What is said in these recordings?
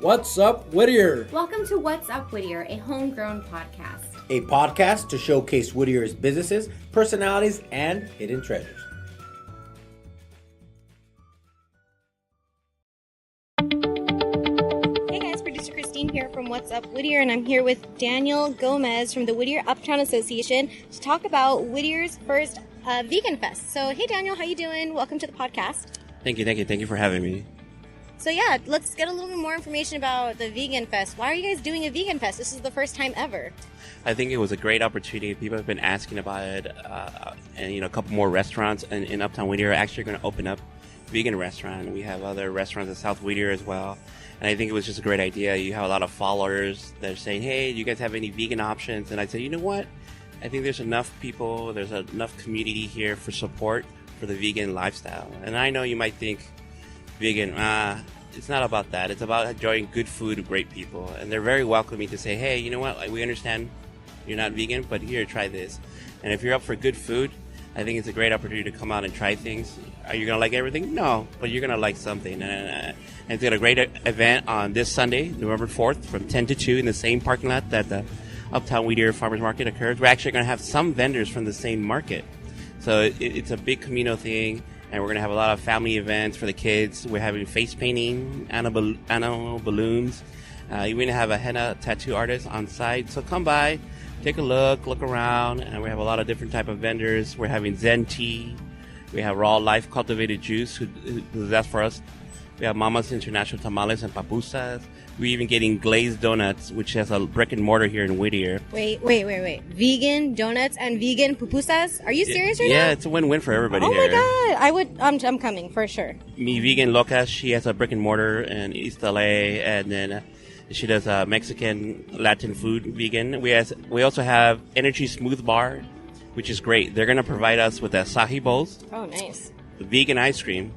What's up, Whittier? Welcome to What's Up, Whittier, a homegrown podcast. A podcast to showcase Whittier's businesses, personalities, and hidden treasures. Hey guys, producer Christine here from What's Up Whittier, and I'm here with Daniel Gomez from the Whittier Uptown Association to talk about Whittier's first Vegan Fest. So, hey Daniel, how you doing? Welcome to the podcast. Thank you for having me. So yeah, let's get a little bit more information about the Vegan Fest. Why are you guys doing a Vegan Fest? This is the first time ever. I think it was a great opportunity. People have been asking about it, and a couple more restaurants in Uptown Whittier are actually going to open up vegan restaurant. We have other restaurants in South Whittier as well, and I think it was just a great idea. You have a lot of followers that are saying, "Hey, do you guys have any vegan options?" And I said, you know what? I think there's enough people, there's enough community here for support for the vegan lifestyle. And I know you might think vegan, it's not about that. It's about enjoying good food with great people. And they're very welcoming to say, hey, you know what? Like, we understand you're not vegan, but here, try this. And if you're up for good food, I think it's a great opportunity to come out and try things. Are you going to like everything? No, but you're going to like something. And it's got a great event on this Sunday, November 4th, from 10 to 2 in the same parking lot that the Uptown Whittier Farmers Market occurs. We're actually going to have some vendors from the same market. So it's a big communal thing. And we're going to have a lot of family events for the kids. We're having face painting, animal balloons. We're going to have a henna tattoo artist on site. So come by, take a look around. And we have a lot of different type of vendors. We're having Zen tea. We have raw life cultivated juice, who does that for us. We have Mama's International Tamales and Papusas. We're even getting glazed donuts, which has a brick and mortar here in Whittier. Wait. Vegan donuts and vegan pupusas? Are you serious right now? Yeah, it's a win-win for everybody here. Oh my God. I'm coming for sure. Mi Vegan Loca, she has a brick and mortar in East LA, and then she does Mexican Latin food vegan. We also have Energy Smooth Bar, which is great. They're going to provide us with acai bowls. Oh, nice. Vegan ice cream.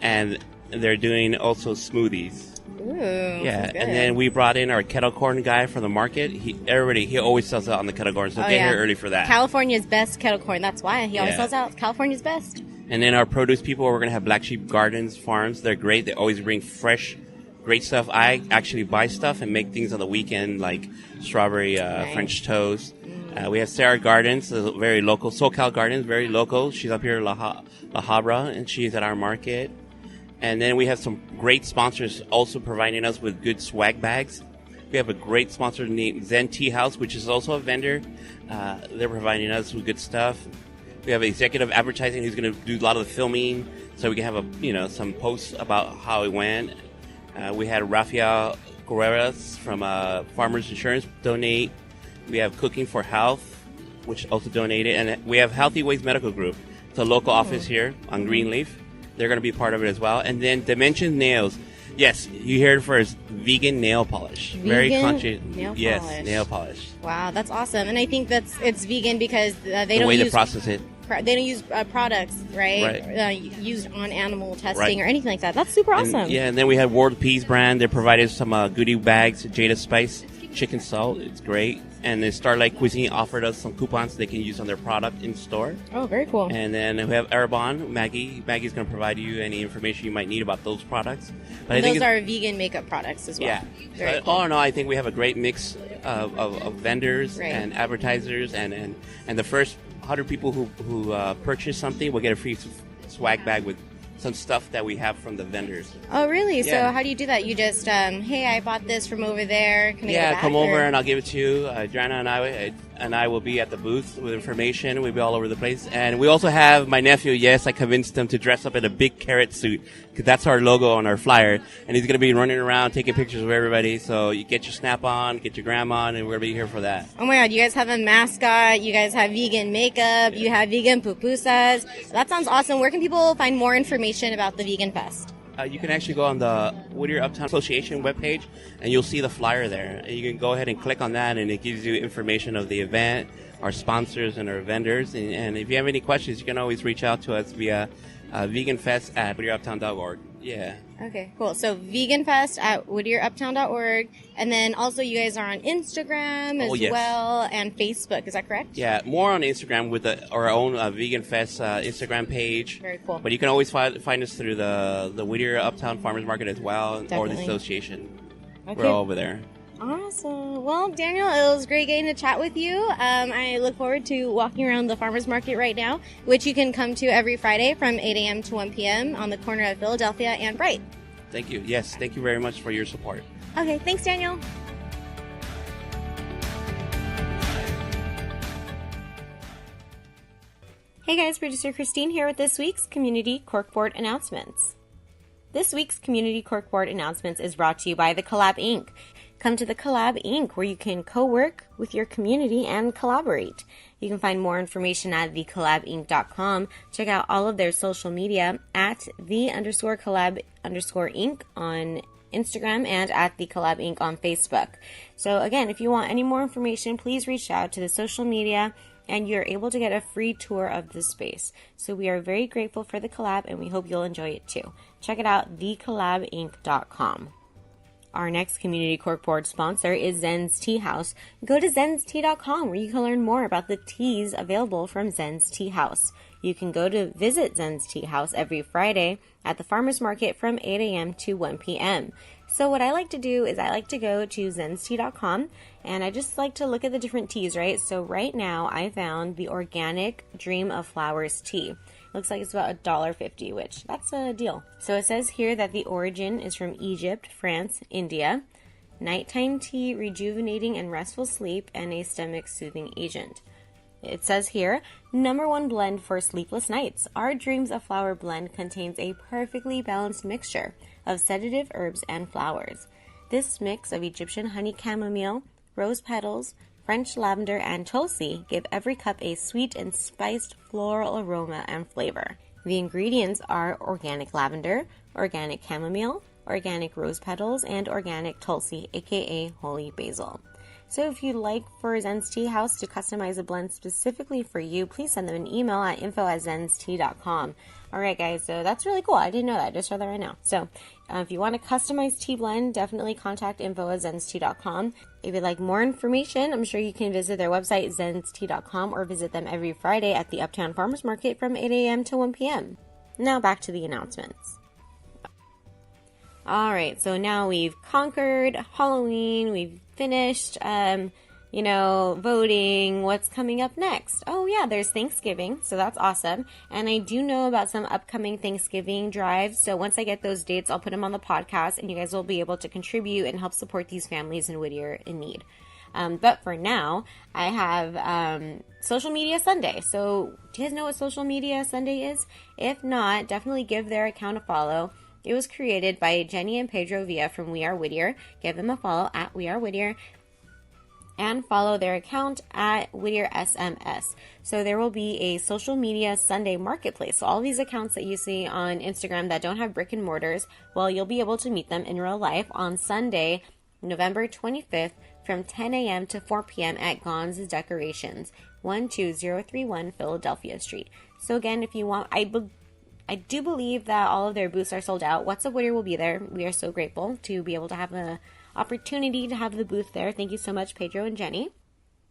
And they're doing also smoothies. Ooh, yeah, and then we brought in our kettle corn guy from the market. He always sells out on the kettle corn, so get here early for that. California's best kettle corn. That's why he always sells out. California's best. And then our produce people, we're going to have Black Sheep Gardens Farms. They're great. They always bring fresh, great stuff. I actually buy stuff and make things on the weekend, like strawberry French toast. We have Sarah Gardens, very local. SoCal Gardens, very local. She's up here in La Habra, and she's at our market. And then we have some great sponsors also providing us with good swag bags. We have a great sponsor named Zen Tea House, which is also a vendor. They're providing us with good stuff. We have executive advertising who's going to do a lot of the filming, so we can have some posts about how it went. We had Rafael Guerreras from Farmers Insurance donate. We have Cooking for Health, which also donated, and we have Healthy Ways Medical Group. It's a local office here on Greenleaf. They're going to be part of it as well. And then Dimension Nails. Yes, you heard it first. Vegan nail polish. Very crunchy. Yes, nail polish. Wow, that's awesome. And I think it's vegan because they don't process it. They don't use products, right? Used on animal testing or anything like that. That's super awesome. And then we had World Peas brand. They provided some goodie bags, Jada Spice chicken salt. It's great. And then Starlight Cuisine offered us some coupons they can use on their product in store. Oh, very cool. And then we have Arbonne, Maggie. Maggie's going to provide you any information you might need about those products. But and those are vegan makeup products as well. Yeah. Very cool. All in all, I think we have a great mix of vendors and advertisers. And the first 100 people who purchase something will get a free swag bag with some stuff that we have from the vendors. Oh, really? Yeah. So how do you do that? You just, hey, I bought this from over there. Can I get it back, come over and I'll give it to you. Joanna and I will be at the booth with information. We'll be all over the place. And we also have my nephew. Yes, I convinced him to dress up in a big carrot suit because that's our logo on our flyer. And he's going to be running around taking pictures of everybody. So you get your snap on, get your grandma on, and we're going to be here for that. Oh my God, you guys have a mascot. You guys have vegan makeup. You have vegan pupusas. That sounds awesome. Where can people find more information about the Vegan Fest? You can actually go on the Whittier Uptown Association webpage, and you'll see the flyer there. And you can go ahead and click on that, and it gives you information of the event, our sponsors, and our vendors. And if you have any questions, you can always reach out to us via veganfest@whittieruptown.org. Yeah. Okay, cool. So Vegan Fest at WhittierUptown.org. And then also you guys are on Instagram as well and Facebook. Is that correct? Yeah, more on Instagram with our own Vegan Fest Instagram page. Very cool. But you can always find us through the Whittier Uptown Farmers Market as well, or the association. Okay. We're all over there. Awesome. Well, Daniel, it was great getting to chat with you. I look forward to walking around the farmers market right now, which you can come to every Friday from 8 a.m. to 1 p.m. on the corner of Philadelphia and Bright. Thank you. Yes, thank you very much for your support. Okay, thanks, Daniel. Hey guys, producer Christine here with this week's Community Corkboard announcements. This week's Community Corkboard announcements is brought to you by the Collab Inc. Come to the Collab Inc. where you can co-work with your community and collaborate. You can find more information at thecollabinc.com. Check out all of their social media at the_collab_inc on Instagram and at the Collab Inc. on Facebook. So again, if you want any more information, please reach out to the social media and you're able to get a free tour of the space. So we are very grateful for the collab and we hope you'll enjoy it too. Check it out, thecollabinc.com. Our next Community Corkboard sponsor is Zen's Tea House. Go to zenstea.com where you can learn more about the teas available from Zen's Tea House. You can go to visit Zen's Tea House every Friday at the farmers market from 8 a.m. to 1 p.m. So what I like to do is I like to go to zenstea.com and I just like to look at the different teas, right? So right now I found the organic Dream of Flowers tea. Looks like it's about $1.50, which that's a deal. So it says here that the origin is from Egypt, France, India. Nighttime tea, rejuvenating and restful sleep, and a stomach soothing agent. It says here, #1 blend for sleepless nights. Our Dreams of Flower blend contains a perfectly balanced mixture of sedative herbs and flowers. This mix of Egyptian honey chamomile, rose petals, French lavender, and tulsi give every cup a sweet and spiced floral aroma and flavor. The ingredients are organic lavender, organic chamomile, organic rose petals, and organic tulsi, aka holy basil. So if you'd like for Zen's Tea House to customize a blend specifically for you, please send them an email at info@zenstea.com. Alright guys, so that's really cool. I didn't know that. I just saw that right now. So if you want a customized tea blend, definitely contact info@zenstea.com. If you'd like more information, I'm sure you can visit their website, zenstea.com, or visit them every Friday at the Uptown Farmers Market from 8 a.m. to 1 p.m. Now back to the announcements. Alright, so now we've conquered Halloween, we've finished, voting. What's coming up next? Oh yeah, there's Thanksgiving, so that's awesome. And I do know about some upcoming Thanksgiving drives, so once I get those dates, I'll put them on the podcast, and you guys will be able to contribute and help support these families in Whittier in need. But for now, I have Social Media Sunday. So do you guys know what Social Media Sunday is? If not, definitely give their account a follow. It was created by Jenny and Pedro Villa from We Are Whittier. Give them a follow at We Are Whittier and follow their account at Whittier SMS. So there will be a Social Media Sunday marketplace. So all these accounts that you see on Instagram that don't have brick and mortars, well, you'll be able to meet them in real life on Sunday, November 25th from 10 a.m. to 4 p.m. at Gon's Decorations, 12031 Philadelphia Street. So again, if you want, I do believe that all of their booths are sold out. What's Up Whittier will be there. We are so grateful to be able to have an opportunity to have the booth there. Thank you so much, Pedro and Jenny.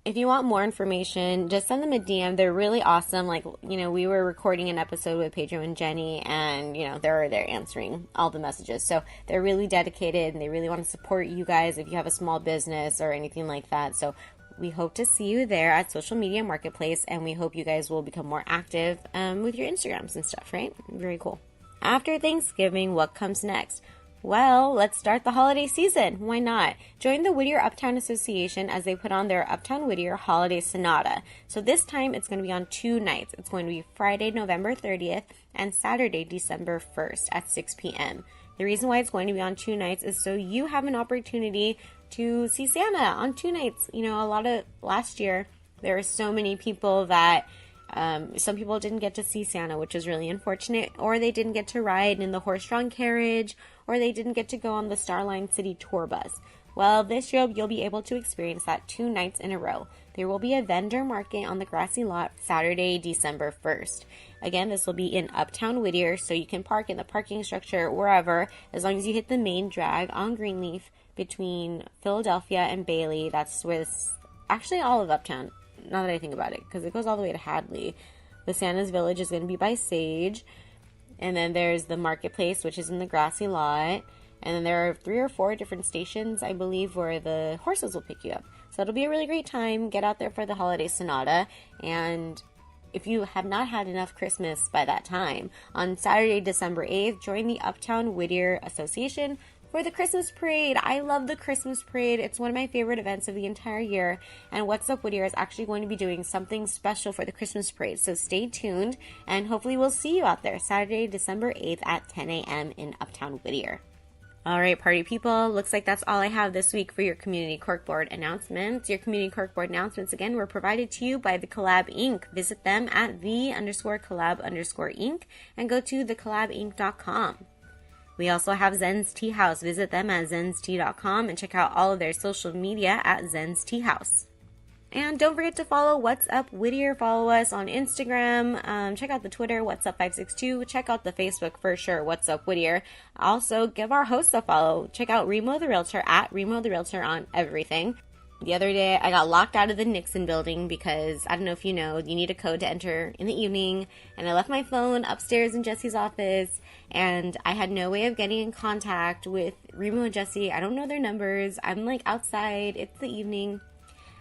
If you want more information, just send them a DM. They're really awesome. We were recording an episode with Pedro and Jenny, and, they're answering all the messages. So they're really dedicated, and they really want to support you guys if you have a small business or anything like that. So we hope to see you there at Social Media Marketplace, and we hope you guys will become more active with your Instagrams and stuff, right? Very cool. After Thanksgiving, what comes next? Well, let's start the holiday season. Why not? Join the Whittier Uptown Association as they put on their Uptown Whittier Holiday Sonata. So this time it's going to be on 2 nights. It's going to be Friday, November 30th and Saturday, December 1st at 6 p.m. The reason why it's going to be on 2 nights is so you have an opportunity to see Santa on 2 nights. Last year, there were so many people that some people didn't get to see Santa, which is really unfortunate, or they didn't get to ride in the horse-drawn carriage, or they didn't get to go on the Starline City tour bus. Well, this year you'll be able to experience that 2 nights in a row. There will be a vendor market on the grassy lot Saturday, December 1st. Again, this will be in Uptown Whittier, so you can park in the parking structure wherever, as long as you hit the main drag on Greenleaf between Philadelphia and Bailey. That's where actually all of Uptown, now that I think about it, because it goes all the way to Hadley. The Santa's Village is going to be by Sage. And then there's the Marketplace, which is in the grassy lot. And then there are 3 or 4 different stations, I believe, where the horses will pick you up. So it'll be a really great time. Get out there for the holiday sonata. And if you have not had enough Christmas by that time, on Saturday, December 8th, join the Uptown Whittier Association for the Christmas parade. I love the Christmas parade. It's one of my favorite events of the entire year. And What's Up Whittier is actually going to be doing something special for the Christmas parade. So stay tuned, and hopefully we'll see you out there Saturday, December 8th at 10 a.m. in Uptown Whittier. All right, party people, looks like that's all I have this week for your community corkboard announcements. Your community corkboard announcements, again, were provided to you by The Collab Inc. Visit them at the_collab_inc and go to thecollabinc.com. We also have Zen's Tea House. Visit them at zenstea.com and check out all of their social media at Zen's Tea House. And don't forget to follow What's Up Whittier. Follow us on Instagram. Check out the Twitter, What's Up 562. Check out the Facebook for sure, What's Up Whittier. Also, give our hosts a follow. Check out Remo the Realtor at Remo the Realtor on everything. The other day, I got locked out of the Nixon building because, I don't know if you know, you need a code to enter in the evening. And I left my phone upstairs in Jesse's office, and I had no way of getting in contact with Remo and Jesse. I don't know their numbers. I'm like outside. It's the evening.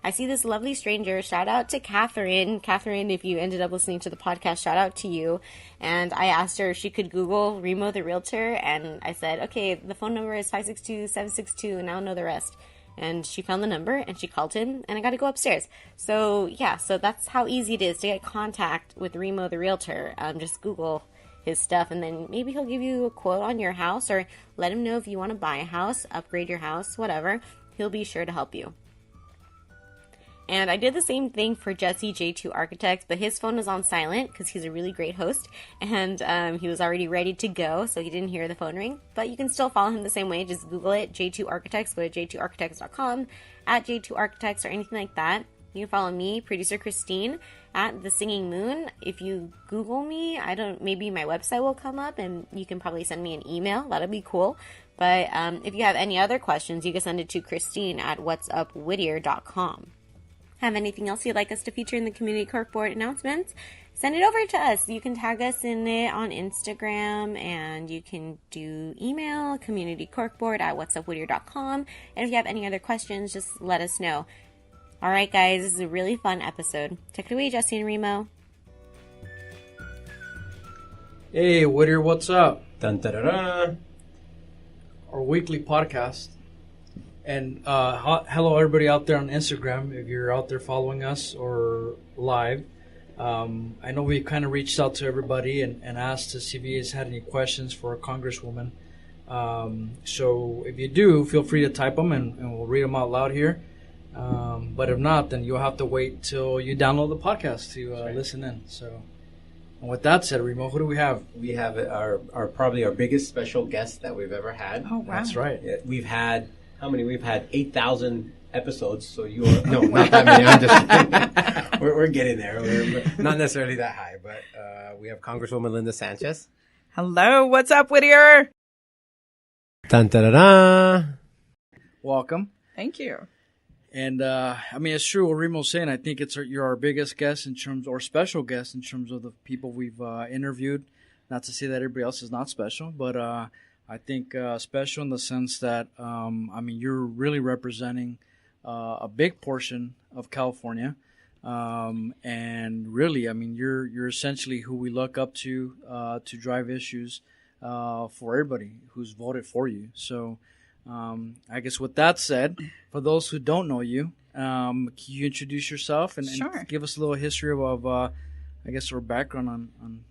I see this lovely stranger. Shout out to Catherine. Catherine, if you ended up listening to the podcast, shout out to you. And I asked her if she could Google Remo the Realtor. And I said, okay, the phone number is 562-762, and I'll know the rest. And she found the number, and she called in, and I got to go upstairs. So, yeah, so that's how easy it is to get contact with Remo the Realtor. Just Google his stuff, and then maybe he'll give you a quote on your house, or let him know if you want to buy a house, upgrade your house, whatever. He'll be sure to help you. And I did the same thing for Jessie J2 Architect, but his phone was on silent because he's a really great host, and he was already ready to go, so he didn't hear the phone ring. But you can still follow him the same way. Just Google it, J2 Architects. Go to j2architects.com, at J2 Architects, or anything like that. You can follow me, producer Christine, at The Singing Moon. If you Google me, maybe my website will come up, and you can probably send me an email. That'll be cool. But if you have any other questions, you can send it to Christine at whatsupwhittier.com. Have anything else you'd like us to feature in the community corkboard announcements? Send it over to us. You can tag us in it on Instagram, and you can do email, communitycorkboard at whatsupwhittier.com. And if you have any other questions, just let us know. All right, guys, this is a really fun episode. Take it away, Jesse and Remo. Hey, Whittier, what's up? Dun, da, da, da. Our weekly podcast. And hello, everybody out there on Instagram, if you're out there following us or live. I know we kind of reached out to everybody and asked to see if you guys had any questions for our Congresswoman. So if you do, feel free to type them, and we'll read them out loud here. But if not, then you'll have to wait till you download the podcast to listen in. So, and with that said, Remo, who do we have? We have our probably our biggest special guest that we've ever had. Oh, wow. That's right. Yeah, we've had, how many? We've had 8,000 episodes, so you are, no, not that many. I'm just we're getting there. We're not necessarily that high, but we have Congresswoman Linda Sanchez. Hello, what's up, Whittier? Dun, da, da, da. Welcome. Thank you. And I mean, it's true what Remo's saying. I think you're our biggest guest in terms, or special guest in terms of the people we've interviewed. Not to say that everybody else is not special, but I think special in the sense that I mean, you're really representing a big portion of California, and really, I mean, you're essentially who we look up to drive issues for everybody who's voted for you. So. I guess with that said, for those who don't know you, can you introduce yourself and give us a little history of I guess, our background on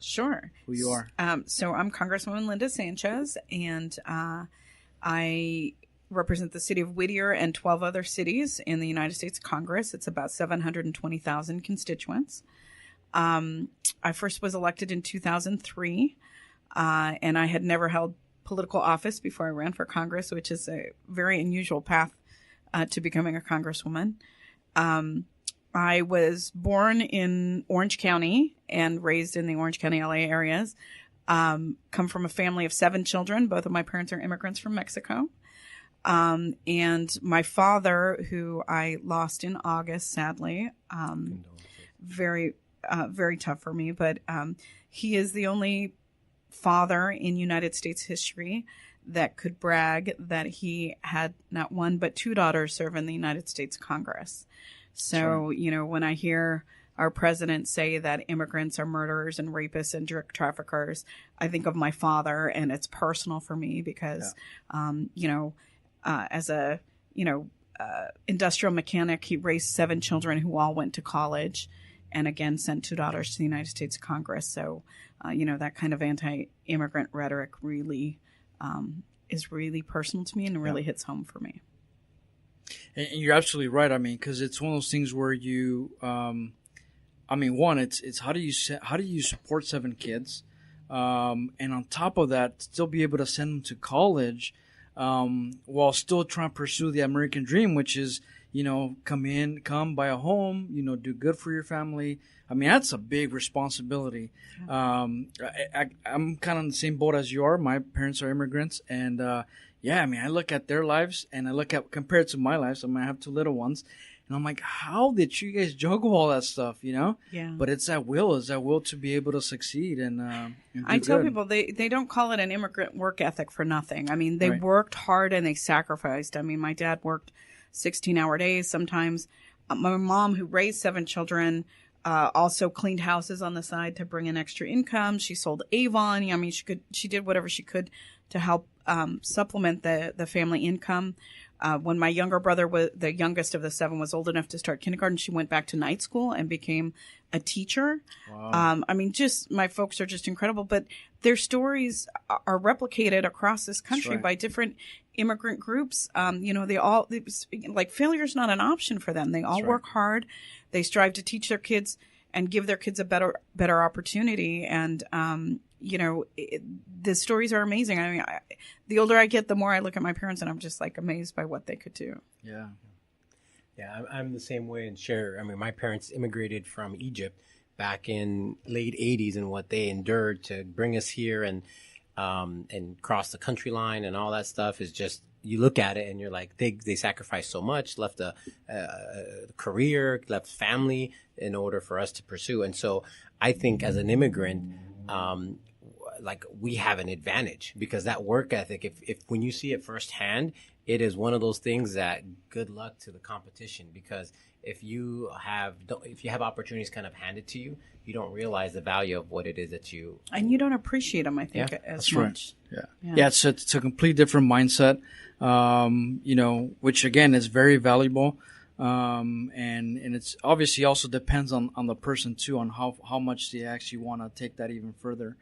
Sure. who you are? So I'm Congresswoman Linda Sanchez, and I represent the city of Whittier and 12 other cities in the United States Congress. It's about 720,000 constituents. I first was elected in 2003, and I had never held political office before I ran for Congress, which is a very unusual path to becoming a congresswoman. I was born in Orange County and raised in the Orange County, LA areas. Come from a family of 7 children. Both of my parents are immigrants from Mexico. And my father, who I lost in August, sadly, very tough for me, but he is the only father in United States history that could brag that he had not 1 but 2 daughters serve in the United States Congress. So, when I hear our president say that immigrants are murderers and rapists and drug traffickers, I think of my father, and it's personal for me because, as a, industrial mechanic, he raised 7 children who all went to college and again sent 2 daughters to the United States Congress. So, that kind of anti-immigrant rhetoric really is really personal to me and really hits home for me. And you're absolutely right. I mean, because it's one of those things where you, one, it's how do you support 7 kids, and on top of that, still be able to send them to college, while still trying to pursue the American dream, which is, come buy a home, do good for your family. I mean, that's a big responsibility. I'm kind of in the same boat as you are. My parents are immigrants, and I look at their lives and I look at compared to my life. I have 2 little ones, and I'm like, how did you guys juggle all that stuff? Yeah. But it's that will to be able to succeed and I tell people they don't call it an immigrant work ethic for nothing. I mean, they worked hard and they sacrificed. I mean, my dad worked 16-hour days sometimes. My mom, who raised 7 children, also cleaned houses on the side to bring in extra income. She sold Avon. I mean, she did whatever she could to help supplement the family income. When my younger brother, the youngest of the 7, was old enough to start kindergarten, she went back to night school and became a teacher. Wow. My folks are just incredible, but their stories are replicated across this country by different immigrant groups. They all, failure is not an option for them. They all work hard. They strive to teach their kids and give their kids a better opportunity. And, the stories are amazing. I mean, the older I get, the more I look at my parents and I'm just amazed by what they could do. Yeah. Yeah, I'm the same way and share. I mean, my parents immigrated from Egypt back in late 80s, and what they endured to bring us here and cross the country line and all that stuff is just, you look at it and you're like, they sacrificed so much, left a career, left family in order for us to pursue. And so I think as an immigrant, we have an advantage because that work ethic, if when you see it firsthand, it is one of those things that good luck to the competition, because if you have opportunities kind of handed to you, you don't realize the value of what it is that you... And you don't appreciate them, I think, as much. Right. Yeah, it's a complete different mindset, which again is very valuable. And it's obviously also depends on the person too, on how much they actually want to take that even further.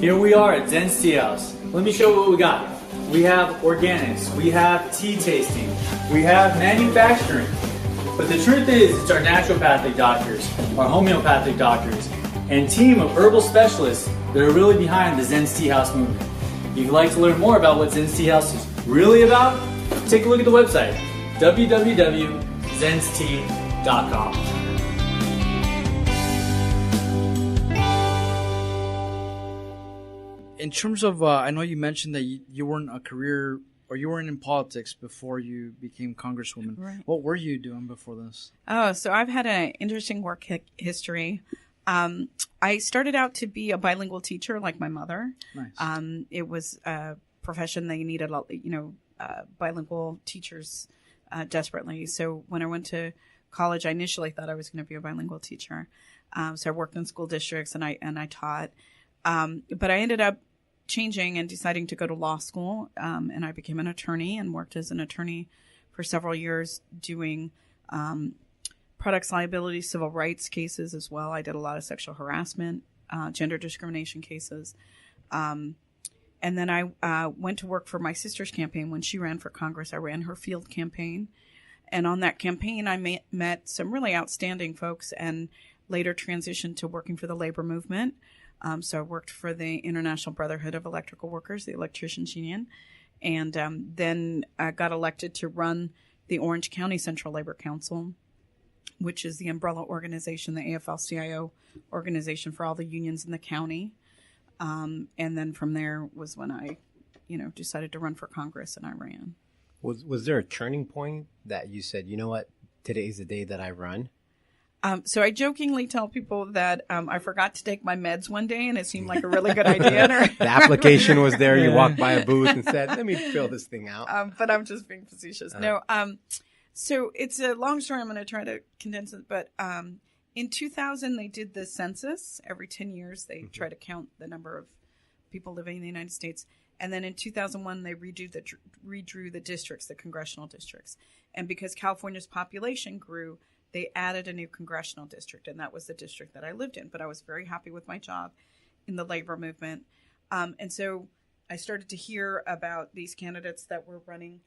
Here we are at Zen's Tea House. Let me show you what we got. We have organics, we have tea tasting, we have manufacturing. But the truth is, it's our naturopathic doctors, our homeopathic doctors, and team of herbal specialists that are really behind the Zen's Tea House movement. If you'd like to learn more about what Zen's Tea House is really about, take a look at the website, www.zenstea.com. In terms of, I know you mentioned that you weren't you weren't in politics before you became Congresswoman. Right. What were you doing before this? Oh, so I've had an interesting work history. I started out to be a bilingual teacher like my mother. Nice. It was a profession that you needed, bilingual teachers desperately. So when I went to college, I initially thought I was going to be a bilingual teacher. So I worked in school districts and I taught. But I ended up changing and deciding to go to law school. And I became an attorney and worked as an attorney for several years doing products liability, civil rights cases as well. I did a lot of sexual harassment, gender discrimination cases. And then I went to work for my sister's campaign. When she ran for Congress, I ran her field campaign. And on that campaign, I met some really outstanding folks and later transitioned to working for the labor movement. So I worked for the International Brotherhood of Electrical Workers, the Electricians Union, and then I got elected to run the Orange County Central Labor Council which is the umbrella organization, the AFL-CIO organization for all the unions in the county. And then from there was when I, decided to run for Congress, and I ran. Was there a turning point that you said, you know what, today's the day that I run? So I jokingly tell people that I forgot to take my meds one day, and it seemed like a really good idea. The application was there. You walked by a booth and said, let me fill this thing out. But I'm just being facetious. No. So it's a long story. I'm going to try to condense it. But in 2000, they did the census. Every 10 years, they try to count the number of people living in the United States. And then in 2001, they redrew the districts, the congressional districts. And because California's population grew, they added a new congressional district, and that was the district that I lived in. But I was very happy with my job in the labor movement. And so I started to hear about these candidates that were running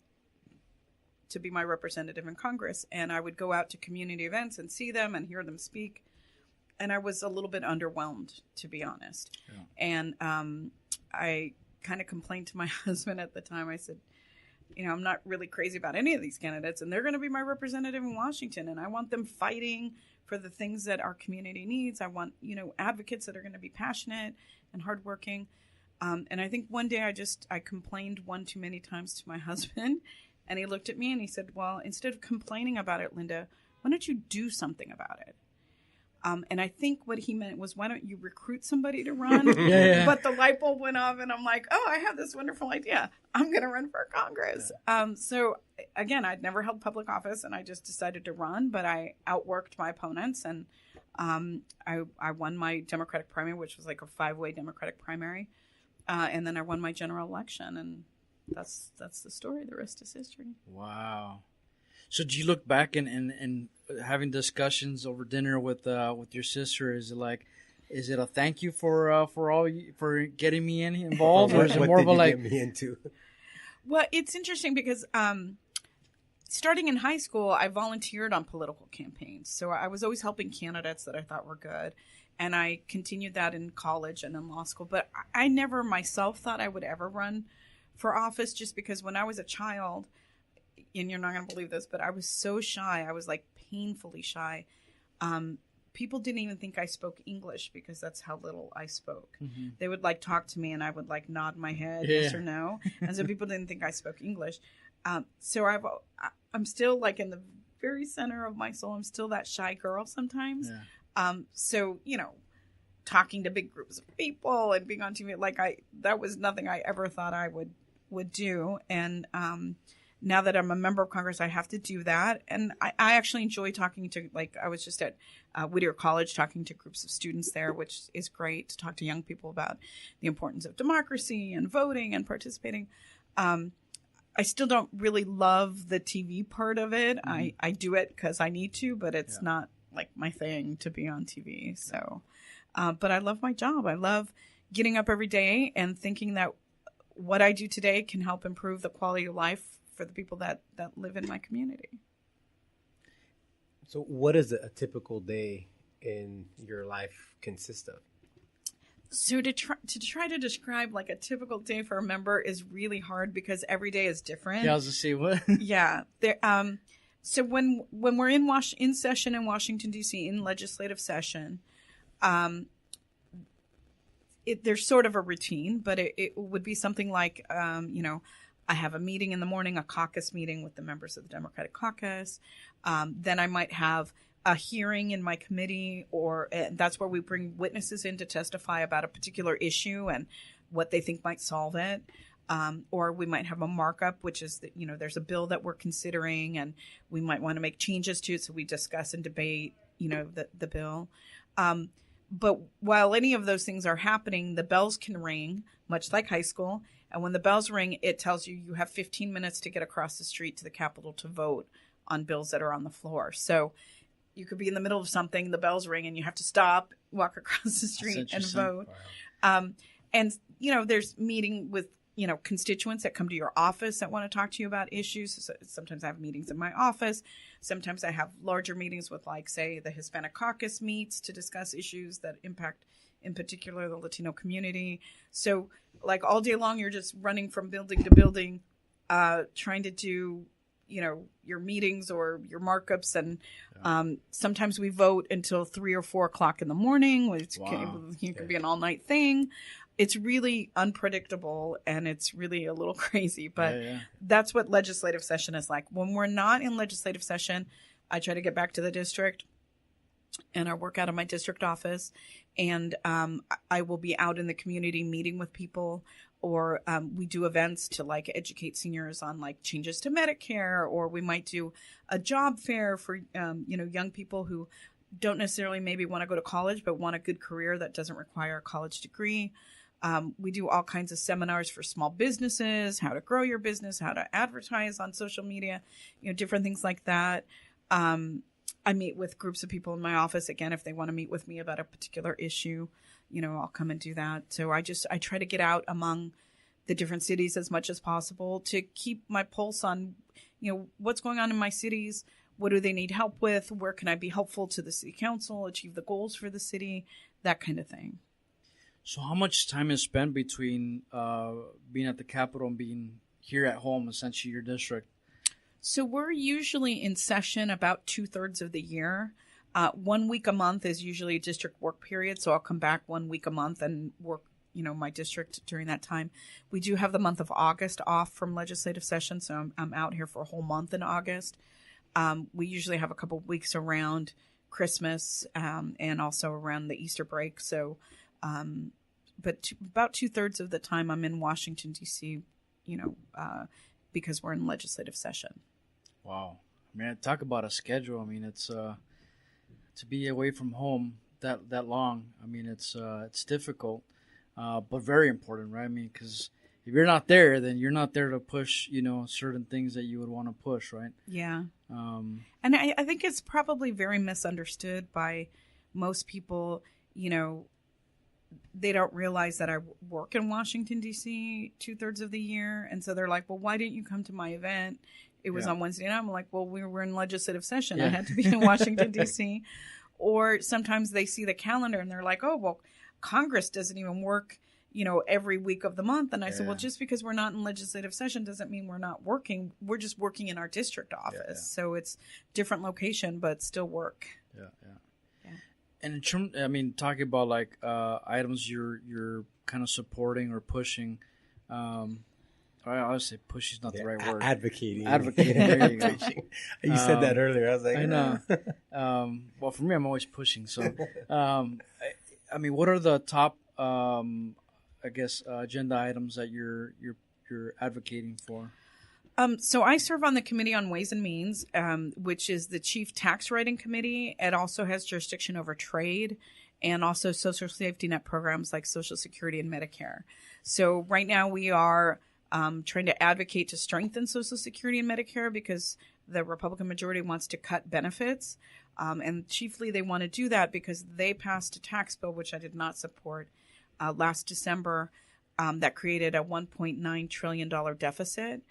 to be my representative in Congress. And I would go out to community events and see them and hear them speak. And I was a little bit underwhelmed, to be honest. Yeah. And I kind of complained to my husband at the time. I said, I'm not really crazy about any of these candidates, and they're going to be my representative in Washington, and I want them fighting for the things that our community needs. I want, advocates that are going to be passionate and hardworking. And I think one day I complained one too many times to my husband, and he looked at me and he said, well, instead of complaining about it, Linda, why don't you do something about it? And I think what he meant was, why don't you recruit somebody to run? Yeah. But the light bulb went off, and I'm like, I have this wonderful idea. I'm going to run for Congress. So, again, I'd never held public office, and I just decided to run. But I outworked my opponents, and I won my Democratic primary, which was like a 5-way Democratic primary. And then I won my general election, and that's the story. The rest is history. Wow. So do you look back and having discussions over dinner with your sister? Is it a thank you for getting me involved, or is it more of a like? Get me into? Well, it's interesting because starting in high school, I volunteered on political campaigns, so I was always helping candidates that I thought were good, and I continued that in college and in law school. But I never myself thought I would ever run for office, just because when I was a child. And you're not going to believe this, but I was so shy. I was like painfully shy. People didn't even think I spoke English because that's how little I spoke. Mm-hmm. They would like talk to me and I would like nod my head, yes or no. And so people didn't think I spoke English. So I'm still like in the very center of my soul. I'm still that shy girl sometimes. Yeah. So, talking to big groups of people and being on TV, that was nothing I ever thought I would do. And, now that I'm a member of Congress, I have to do that. And I actually enjoy talking to, I was just at Whittier College talking to groups of students there, which is great to talk to young people about the importance of democracy and voting and participating. I still don't really love the TV part of it. Mm-hmm. I do it because I need to, but it's not like my thing to be on TV. So, but I love my job. I love getting up every day and thinking that what I do today can help improve the quality of life for the people that live in my community. So what does a typical day in your life consist of? So to try to describe like a typical day for a member is really hard because every day is different. Yeah, I was to see what. Yeah. So when we're in session in Washington, D.C., in legislative session, there's sort of a routine, but it would be something like, I have a meeting in the morning, a caucus meeting with the members of the Democratic caucus. Then I might have a hearing in my committee, or that's where we bring witnesses in to testify about a particular issue and what they think might solve it. Or we might have a markup, which is that, there's a bill that we're considering and we might want to make changes to it. So we discuss and debate, the bill. But while any of those things are happening, the bells can ring, much like high school. And when the bells ring, it tells you have 15 minutes to get across the street to the Capitol to vote on bills that are on the floor. So you could be in the middle of something, the bells ring, and you have to stop, walk across the street and vote. Wow. And there's meeting with, constituents that come to your office that want to talk to you about issues. So sometimes I have meetings in my office. Sometimes I have larger meetings with, say, the Hispanic Caucus meets to discuss issues that impact, in particular, the Latino community. So, all day long, you're just running from building to building, trying to do, your meetings or your markups. And sometimes we vote until 3 or 4 o'clock in the morning, which can be an all-night thing. It's really unpredictable, and it's really a little crazy. But that's what legislative session is like. When we're not in legislative session, I try to get back to the district, and I work out of my district office. And I will be out in the community meeting with people, or we do events to like educate seniors on like changes to Medicare, or we might do a job fair for young people who don't necessarily maybe want to go to college but want a good career that doesn't require a college degree. We do all kinds of seminars for small businesses, how to grow your business, how to advertise on social media, different things like that. I meet with groups of people in my office. Again, if they want to meet with me about a particular issue, I'll come and do that. So I try to get out among the different cities as much as possible to keep my pulse on, what's going on in my cities. What do they need help with? Where can I be helpful to the city council, achieve the goals for the city, that kind of thing. So how much time is spent between being at the Capitol and being here at home, essentially your district? So we're usually in session about 2/3 of the year. 1 week a month is usually a district work period. So I'll come back 1 week a month and work, my district during that time. We do have the month of August off from legislative session. So I'm out here for a whole month in August. We usually have a couple of weeks around Christmas and also around the Easter break. So, but about 2/3 of the time I'm in Washington, D.C., because we're in legislative session. Wow. I mean, talk about a schedule. I mean, it's to be away from home that long. I mean, it's difficult, but very important, right? I mean, because if you're not there, then you're not there to push, certain things that you would want to push, right? Yeah. And I think it's probably very misunderstood by most people. They don't realize that I work in Washington, D.C. 2/3 of the year. And so they're like, well, why didn't you come to my event? It was on Wednesday night. I'm like, well, we were in legislative session. I had to be in Washington, D.C. Or sometimes they see the calendar and they're like, oh, well, Congress doesn't even work, every week of the month. And I said, well, just because we're not in legislative session doesn't mean we're not working. We're just working in our district office. So it's different location, but still work. Yeah. And in terms, talking about like items you're kind of supporting or pushing, I would say push is not the right word. Advocating. There you go. You said that earlier. I was like, I know. Well, for me, I'm always pushing. So, what are the top, agenda items that you're advocating for? So I serve on the Committee on Ways and Means, which is the chief tax writing committee. It also has jurisdiction over trade and also social safety net programs like Social Security and Medicare. So right now we are trying to advocate to strengthen Social Security and Medicare because the Republican majority wants to cut benefits. And chiefly they want to do that because they passed a tax bill, which I did not support, last December, that created a $1.9 trillion deficit.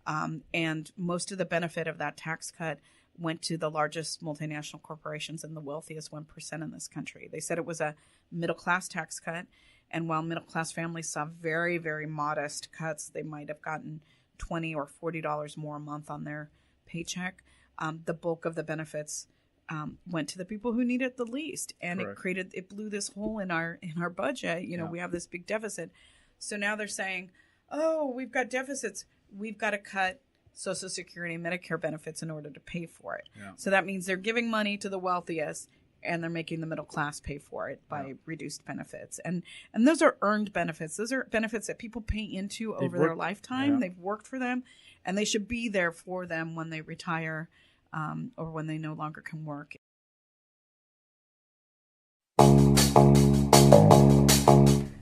And most of the benefit of that tax cut went to the largest multinational corporations and the wealthiest 1% in this country. They said it was a middle-class tax cut. And while middle-class families saw very, very modest cuts, they might have gotten $20 or $40 more a month on their paycheck. The bulk of the benefits went to the people who need it the least. And Correct. it blew this hole in our budget. We have this big deficit. So now they're saying, oh, we've got deficits. We've got to cut Social Security and Medicare benefits in order to pay for it. Yeah. So that means they're giving money to the wealthiest and they're making the middle class pay for it by reduced benefits. And those are earned benefits. Those are benefits that people pay into over their lifetime. Yeah. They've worked for them and they should be there for them when they retire or when they no longer can work.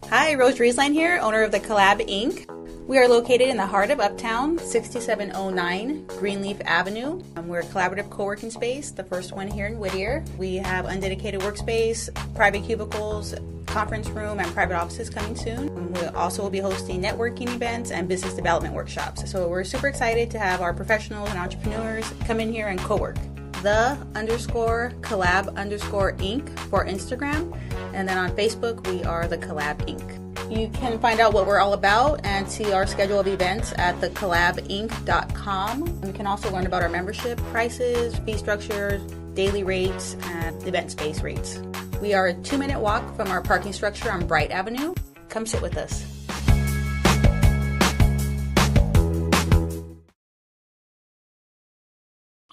Hi, Rose Rieslein here, owner of the Collab Inc. We are located in the heart of Uptown, 6709 Greenleaf Avenue. We're a collaborative co-working space, the first one here in Whittier. We have undedicated workspace, private cubicles, conference room, and private offices coming soon. We also will be hosting networking events and business development workshops. So we're super excited to have our professionals and entrepreneurs come in here and co-work. The_collab_Inc. for Instagram. And then on Facebook, we are the Collab Inc. You can find out what we're all about and see our schedule of events at thecollabinc.com. You can also learn about our membership prices, fee structures, daily rates, and event space rates. We are a 2-minute walk from our parking structure on Bright Avenue. Come sit with us.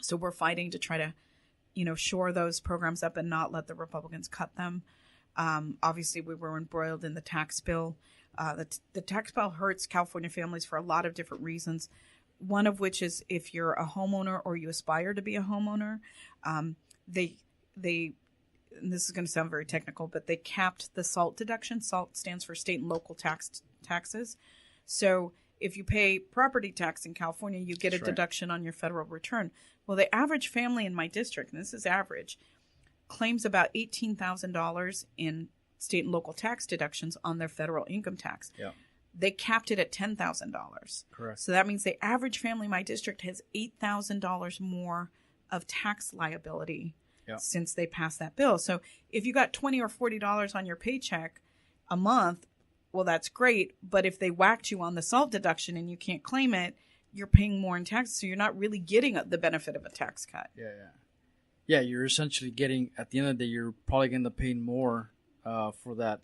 So we're fighting to try to, shore those programs up and not let the Republicans cut them. Obviously, we were embroiled in the tax bill. The tax bill hurts California families for a lot of different reasons. One of which is if you're a homeowner or you aspire to be a homeowner, they and this is going to sound very technical, but they capped the SALT deduction. SALT stands for state and local taxes. So if you pay property tax in California, you get a deduction on your federal return. Well, the average family in my district, and this is average, claims about $18,000 in state and local tax deductions on their federal income tax. Yeah. They capped it at $10,000. Correct. So that means the average family in my district has $8,000 more of tax liability since they passed that bill. So if you got $20 or $40 on your paycheck a month, well, that's great. But if they whacked you on the SALT deduction and you can't claim it, you're paying more in taxes. So you're not really getting the benefit of a tax cut. Yeah, you're essentially getting, at the end of the day, you're probably going to pay more for the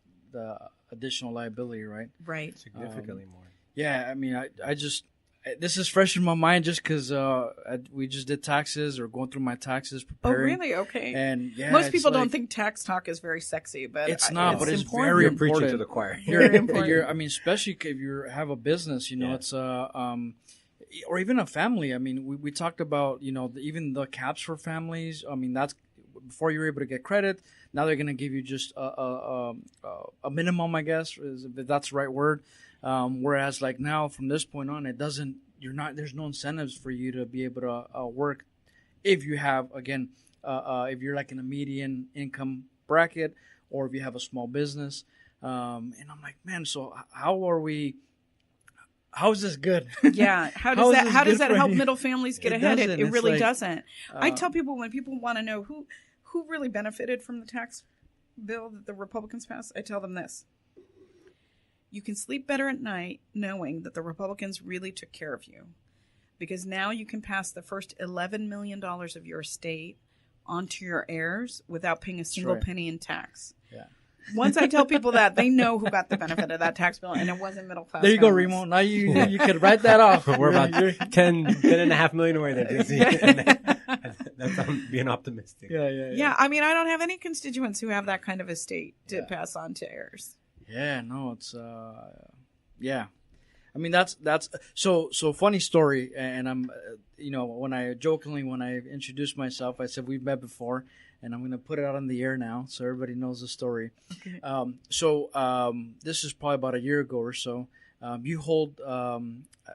additional liability, right? Right. Significantly more. Yeah, I mean, I just, this is fresh in my mind just because we just did taxes or going through my taxes, preparing. Oh, really? Okay. And most people don't think tax talk is very sexy, but it's not. But it's important. very You're important. preaching to the choir. Very important. I mean, especially if you have a business, it's or even a family. I mean, we talked about even the caps for families. I mean, that's before you're able to get credit. Now they're going to give you just a minimum, I guess, if that's the right word. Whereas like now from this point on, there's no incentives for you to be able to work if you have, again, if you're like in a median income bracket or if you have a small business. And I'm like, man, so how is this good? Yeah. How does that help middle families get ahead? Doesn't. It really doesn't. I tell people when people want to know who really benefited from the tax bill that the Republicans passed, I tell them this. You can sleep better at night knowing that the Republicans really took care of you, because now you can pass the first $11 million of your estate onto your heirs without paying a single penny in tax. Yeah. Once I tell people that, they know who got the benefit of that tax bill, and it wasn't middle class. There you go, Remo. Now you could write that off. We're about 10.5 million away there, Jesse. That's being optimistic. Yeah, I mean, I don't have any constituents who have that kind of estate to pass on to heirs. Yeah, no, it's yeah. I mean, that's so funny story. And I'm, when I introduced myself, I said we've met before, and I'm going to put it out on the air now so everybody knows the story. Okay. This is probably about a year ago or so. You hold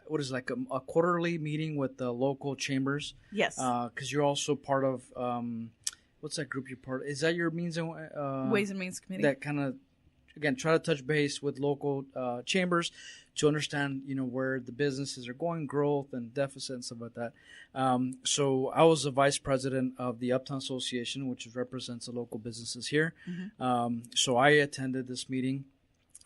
what is like a quarterly meeting with the local chambers. Yes. Because you're also part of what's that group you're part of? Is that your Ways and Means Committee? That kind of, again, try to touch base with local chambers to understand, where the businesses are going, growth and deficit and stuff like that. So I was the vice president of the Uptown Association, which represents the local businesses here. Mm-hmm. So I attended this meeting.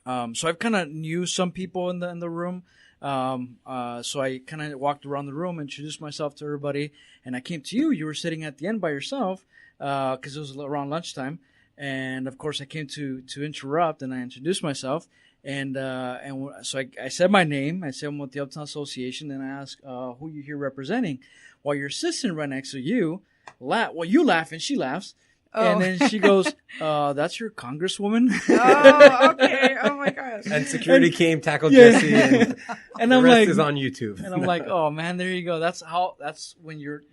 So I've kind of knew some people in the room. So I kind of walked around the room, introduced myself to everybody, and I came to you. You were sitting at the end by yourself because it was around lunchtime. And of course, I came to interrupt, and I introduced myself, and so I said my name. I said I'm with the Uptown Association, and I asked who you're here representing. While your assistant right next to you, you laugh, and she laughs, and then she goes, "That's your Congresswoman." Oh, okay. Oh my gosh! And security came, tackled Jesse, and the rest is on YouTube. And I'm like, "Oh man, there you go. That's when you're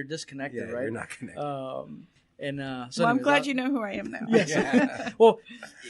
disconnected, right? You're not connected." I'm glad you know who I am now. Yes. Yeah. Well,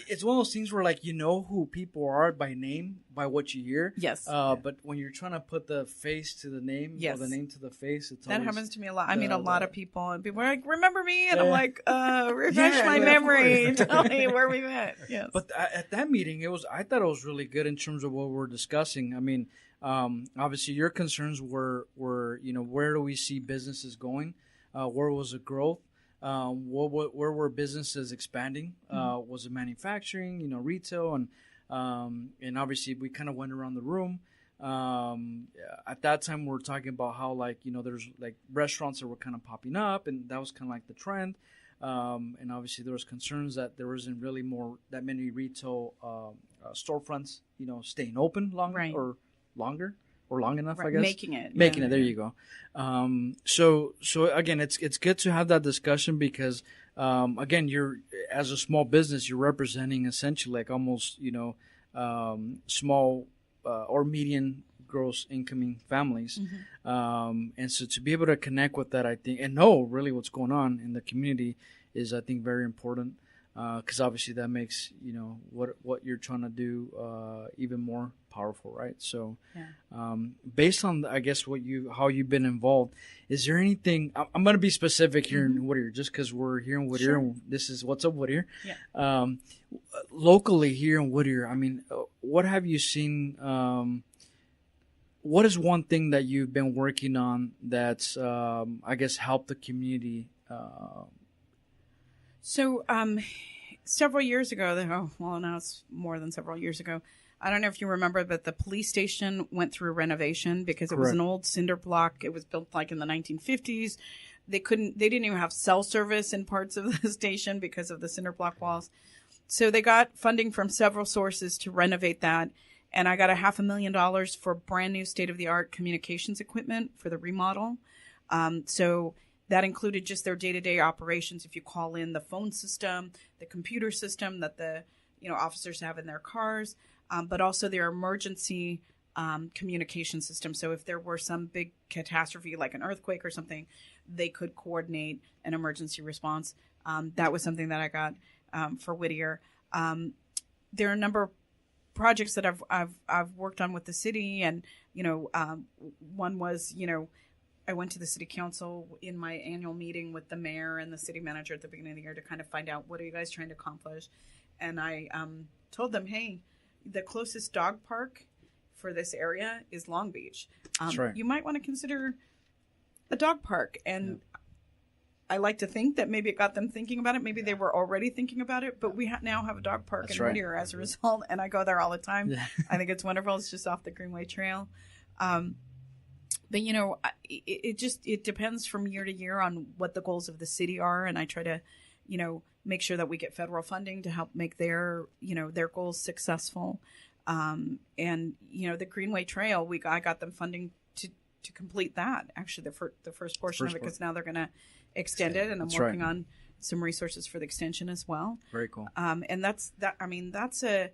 it's one of those things where you know who people are by name, by what you hear. Yes. But when you're trying to put the face to the name, or the name to the face, that happens to me a lot. I meet a lot of people, and people are like, "Remember me?" And I'm like, "Refresh my memory. Tell me where we met." Yes. But at that meeting, I thought it was really good in terms of what we're discussing. I mean, obviously, your concerns were where do we see businesses going? Where was the growth? where were businesses expanding? Was it manufacturing, retail, and obviously we kind of went around the room. At that time, we were talking about how there's like restaurants that were kind of popping up, and that was kind of like the trend. And obviously there was concerns that there wasn't really that many retail storefronts, staying open longer or long enough, I guess. Making it. There you go. So again, it's good to have that discussion because, again, you're, as a small business, you're representing essentially like almost, small or median gross incoming families. And so to be able to connect with that, I think, and know really what's going on in the community is, I think, very important. Because obviously that makes, what you're trying to do even more powerful, right? So based on, I guess, how you've been involved, is there anything, I'm going to be specific here in Whittier, just because we're here in Whittier, and this is What's Up Whittier. Locally here in Whittier, I mean, what have you seen, what is one thing that you've been working on that's, I guess, helped the community? So, several years ago, now it's more than several years ago. I don't know if you remember, but the police station went through renovation because it was an old cinder block. It was built like in the 1950s. They didn't even have cell service in parts of the station because of the cinder block walls. So they got funding from several sources to renovate that. And I got $500,000 for brand new state-of-the-art communications equipment for the remodel. So that included just their day-to-day operations. If you call in the phone system, the computer system that the officers have in their cars, but also their emergency communication system. So if there were some big catastrophe like an earthquake or something, they could coordinate an emergency response. That was something that I got for Whittier. There are a number of projects that I've worked on with the city, and one was I went to the city council in my annual meeting with the mayor and the city manager at the beginning of the year to kind of find out, what are you guys trying to accomplish? And I told them, hey, the closest dog park for this area is Long Beach. That's right. You might want to consider a dog park. And I like to think that maybe it got them thinking about it. Maybe they were already thinking about it, but we now have a dog park in Whittier as a result. And I go there all the time. Yeah. I think it's wonderful. It's just off the Greenway Trail. But it depends from year to year on what the goals of the city are, and I try to, make sure that we get federal funding to help make their goals successful. And the Greenway Trail, I got them funding to complete that. Actually, the first portion of it, because now they're going to extend it, and I'm working on some resources for the extension as well. Very cool. And that's a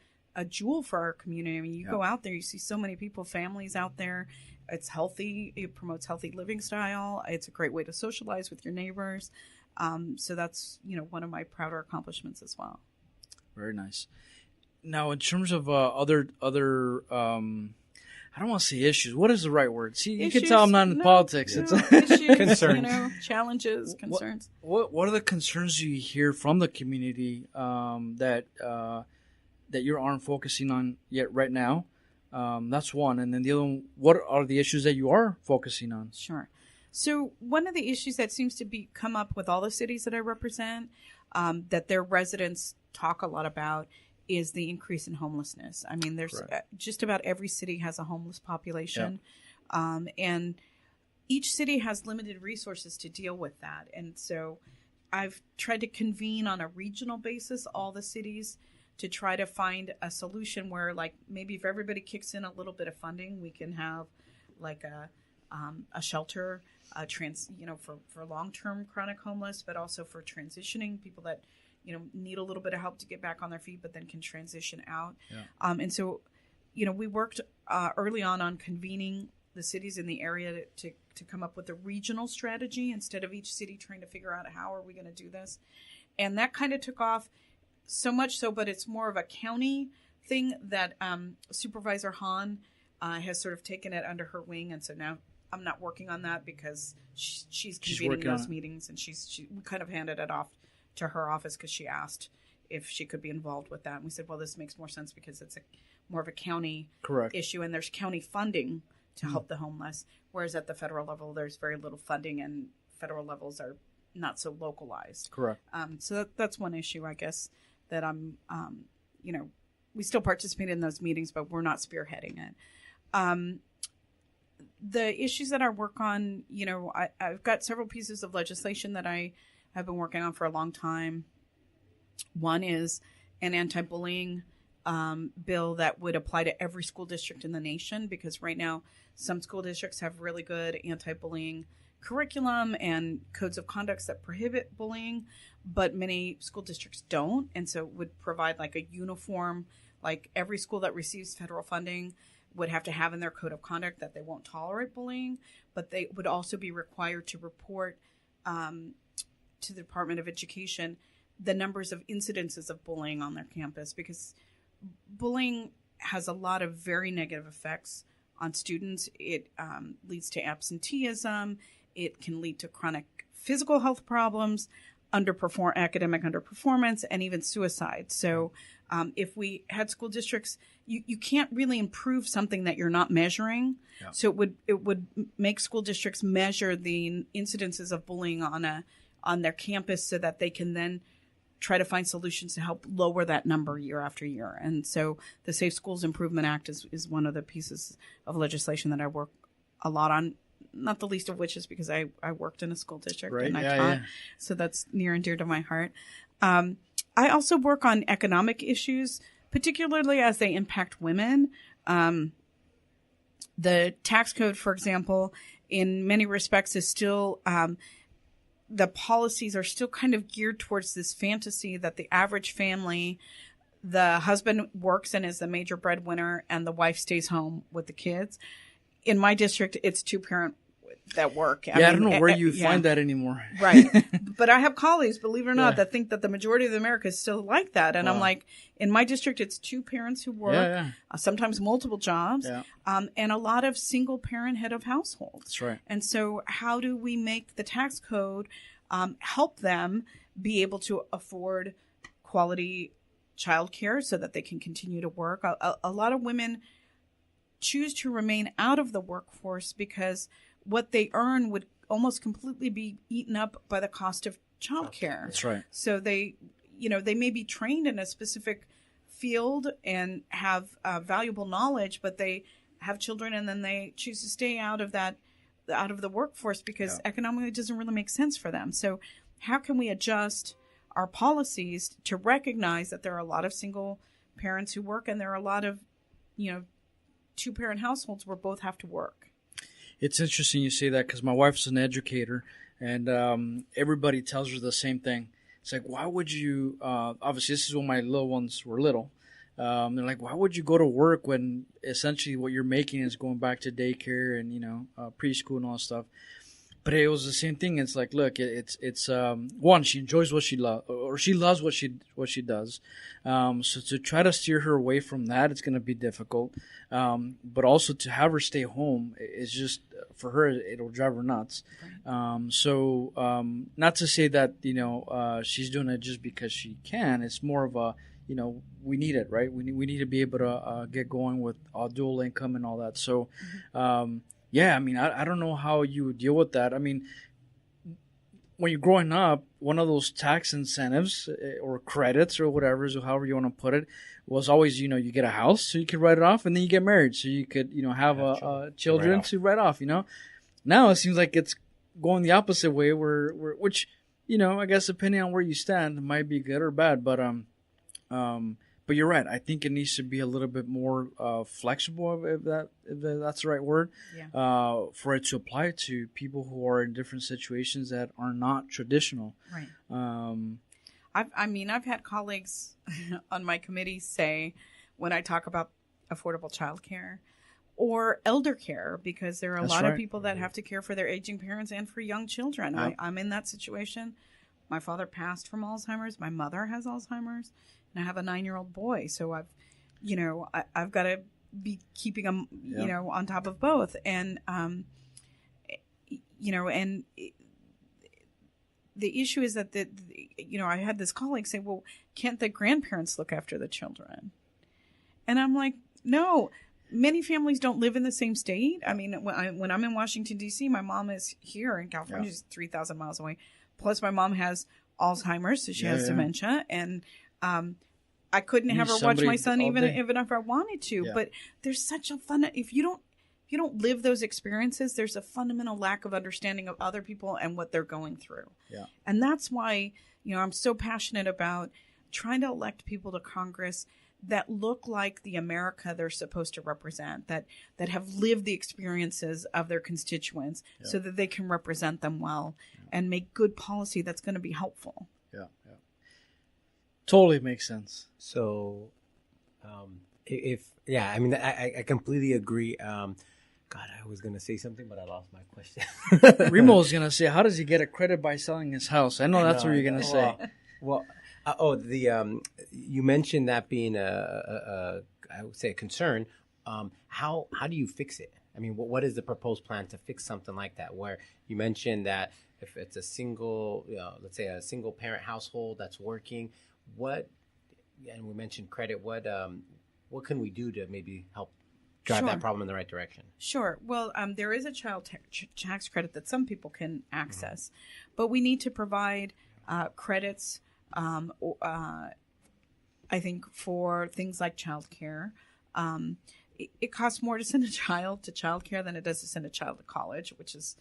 jewel for our community. I mean, you go out there, you see so many people, families out there. It's healthy. It promotes healthy living style. It's a great way to socialize with your neighbors. So that's, one of my prouder accomplishments as well. Very nice. Now, in terms of other I don't want to say issues. What is the right word? See, you can tell I'm not in politics. It's issues, concerns, challenges, concerns. What are the concerns you hear from the community that you aren't focusing on yet right now? That's one. And then the other one, what are the issues that you are focusing on? Sure. So one of the issues that seems to come up with all the cities that I represent, that their residents talk a lot about, is the increase in homelessness. I mean, there's just about every city has a homeless population. Yep. And each city has limited resources to deal with that. And so I've tried to convene on a regional basis all the cities to try to find a solution where, like, maybe if everybody kicks in a little bit of funding, we can have like a shelter, for long-term chronic homeless, but also for transitioning people that, need a little bit of help to get back on their feet, but then can transition out. Yeah. And so, we worked early on convening the cities in the area to come up with a regional strategy instead of each city trying to figure out how are we going to do this. And that kind of took off. So much so, but it's more of a county thing that Supervisor Hahn has sort of taken it under her wing. And so now I'm not working on that because she's convening those meetings, and we kind of handed it off to her office because she asked if she could be involved with that. And we said, well, this makes more sense because it's more of a county issue, and there's county funding to help the homeless, whereas at the federal level, there's very little funding, and federal levels are not so localized. Correct. So that's one issue, I guess, that I'm, we still participate in those meetings, but we're not spearheading it. The issues that I work on, I've got several pieces of legislation that I have been working on for a long time. One is an anti-bullying bill that would apply to every school district in the nation, because right now some school districts have really good anti-bullying curriculum and codes of conduct that prohibit bullying, but many school districts don't. And so it would provide like a uniform, like every school that receives federal funding would have to have in their code of conduct that they won't tolerate bullying, but they would also be required to report to the Department of Education the numbers of incidences of bullying on their campus, because bullying has a lot of very negative effects on students. It leads to absenteeism. It can lead to chronic physical health problems, academic underperformance, and even suicide. So if we had school districts, you can't really improve something that you're not measuring. Yeah. So it would make school districts measure the incidences of bullying on their campus, so that they can then try to find solutions to help lower that number year after year. And so the Safe Schools Improvement Act is one of the pieces of legislation that I work a lot on, not the least of which is because I worked in a school district, right, and I taught. Yeah. So that's near and dear to my heart. I also work on economic issues, particularly as they impact women. The tax code, for example, in many respects is still the policies are still kind of geared towards this fantasy that the average family, the husband works and is the major breadwinner and the wife stays home with the kids. In my district, it's two-parent that work. I don't know where you find that anymore. Right. But I have colleagues, believe it or not, that think that the majority of America is still like that. And I'm like, in my district, it's two parents who work, sometimes multiple jobs, and a lot of single parent head of households. That's right. And so how do we make the tax code help them be able to afford quality childcare so that they can continue to work? A lot of women choose to remain out of the workforce because what they earn would almost completely be eaten up by the cost of childcare. That's right. So they may be trained in a specific field and have valuable knowledge, but they have children and then they choose to stay out of the workforce because economically it doesn't really make sense for them. So how can we adjust our policies to recognize that there are a lot of single parents who work and there are a lot of, two-parent households where both have to work? It's interesting you say that because my wife's an educator, and everybody tells her the same thing. It's like, why would you, obviously this is when my little ones were little, they're like, why would you go to work when essentially what you're making is going back to daycare and, preschool and all that stuff? But it was the same thing. It's like, look, it's one, she enjoys what she loves, or she loves what she does. So to try to steer her away from that, it's going to be difficult. But also to have her stay home is just, for her, it'll drive her nuts. So not to say that, she's doing it just because she can. It's more of a, we need it, right? We need to be able to get going with dual income and all that. So, yeah, I mean, I don't know how you would deal with that. I mean, when you're growing up, one of those tax incentives or credits or whatever, so however you want to put it, was always, you get a house so you could write it off, and then you get married so you could, have children to write off, Now it seems like it's going the opposite way which, I guess depending on where you stand, it might be good or bad, but you're right. I think it needs to be a little bit more flexible, if that's the right word, for it to apply to people who are in different situations that are not traditional. Right. I've had colleagues on my committee say, when I talk about affordable childcare or elder care, because there are a lot of people that have to care for their aging parents and for young children. Yep. I'm in that situation. My father passed from Alzheimer's. My mother has Alzheimer's. And I have a 9-year-old boy, so I've got to be keeping them, on top of both. And, and the issue is that I had this colleague say, well, can't the grandparents look after the children? And I'm like, no, many families don't live in the same state. I mean, when I'm in Washington, D.C., my mom is here in California, she's 3,000 miles away. plus my mom has Alzheimer's, so she has dementia, and I couldn't have her watch my son even if I wanted to. Yeah. But there's such a fun if you don't live those experiences, there's a fundamental lack of understanding of other people and what they're going through. Yeah. And that's why, I'm so passionate about trying to elect people to Congress that look like the America they're supposed to represent, that have lived the experiences of their constituents so that they can represent them well and make good policy that's going to be helpful. Yeah. Totally makes sense. So, I completely agree. God, I was going to say something, but I lost my question. Remo was going to say, how does he get a credit by selling his house? I know that's what you're going to say. Well, you mentioned that being I would say a concern. How do you fix it? I mean, what is the proposed plan to fix something like that? Where you mentioned that if it's a single, let's say a single parent household that's working, and we mentioned credit, what can we do to maybe help drive that problem in the right direction? Sure. Well, there is a child tax credit that some people can access, but we need to provide credits, I think, for things like childcare. It costs more to send a child to childcare than it does to send a child to college, which is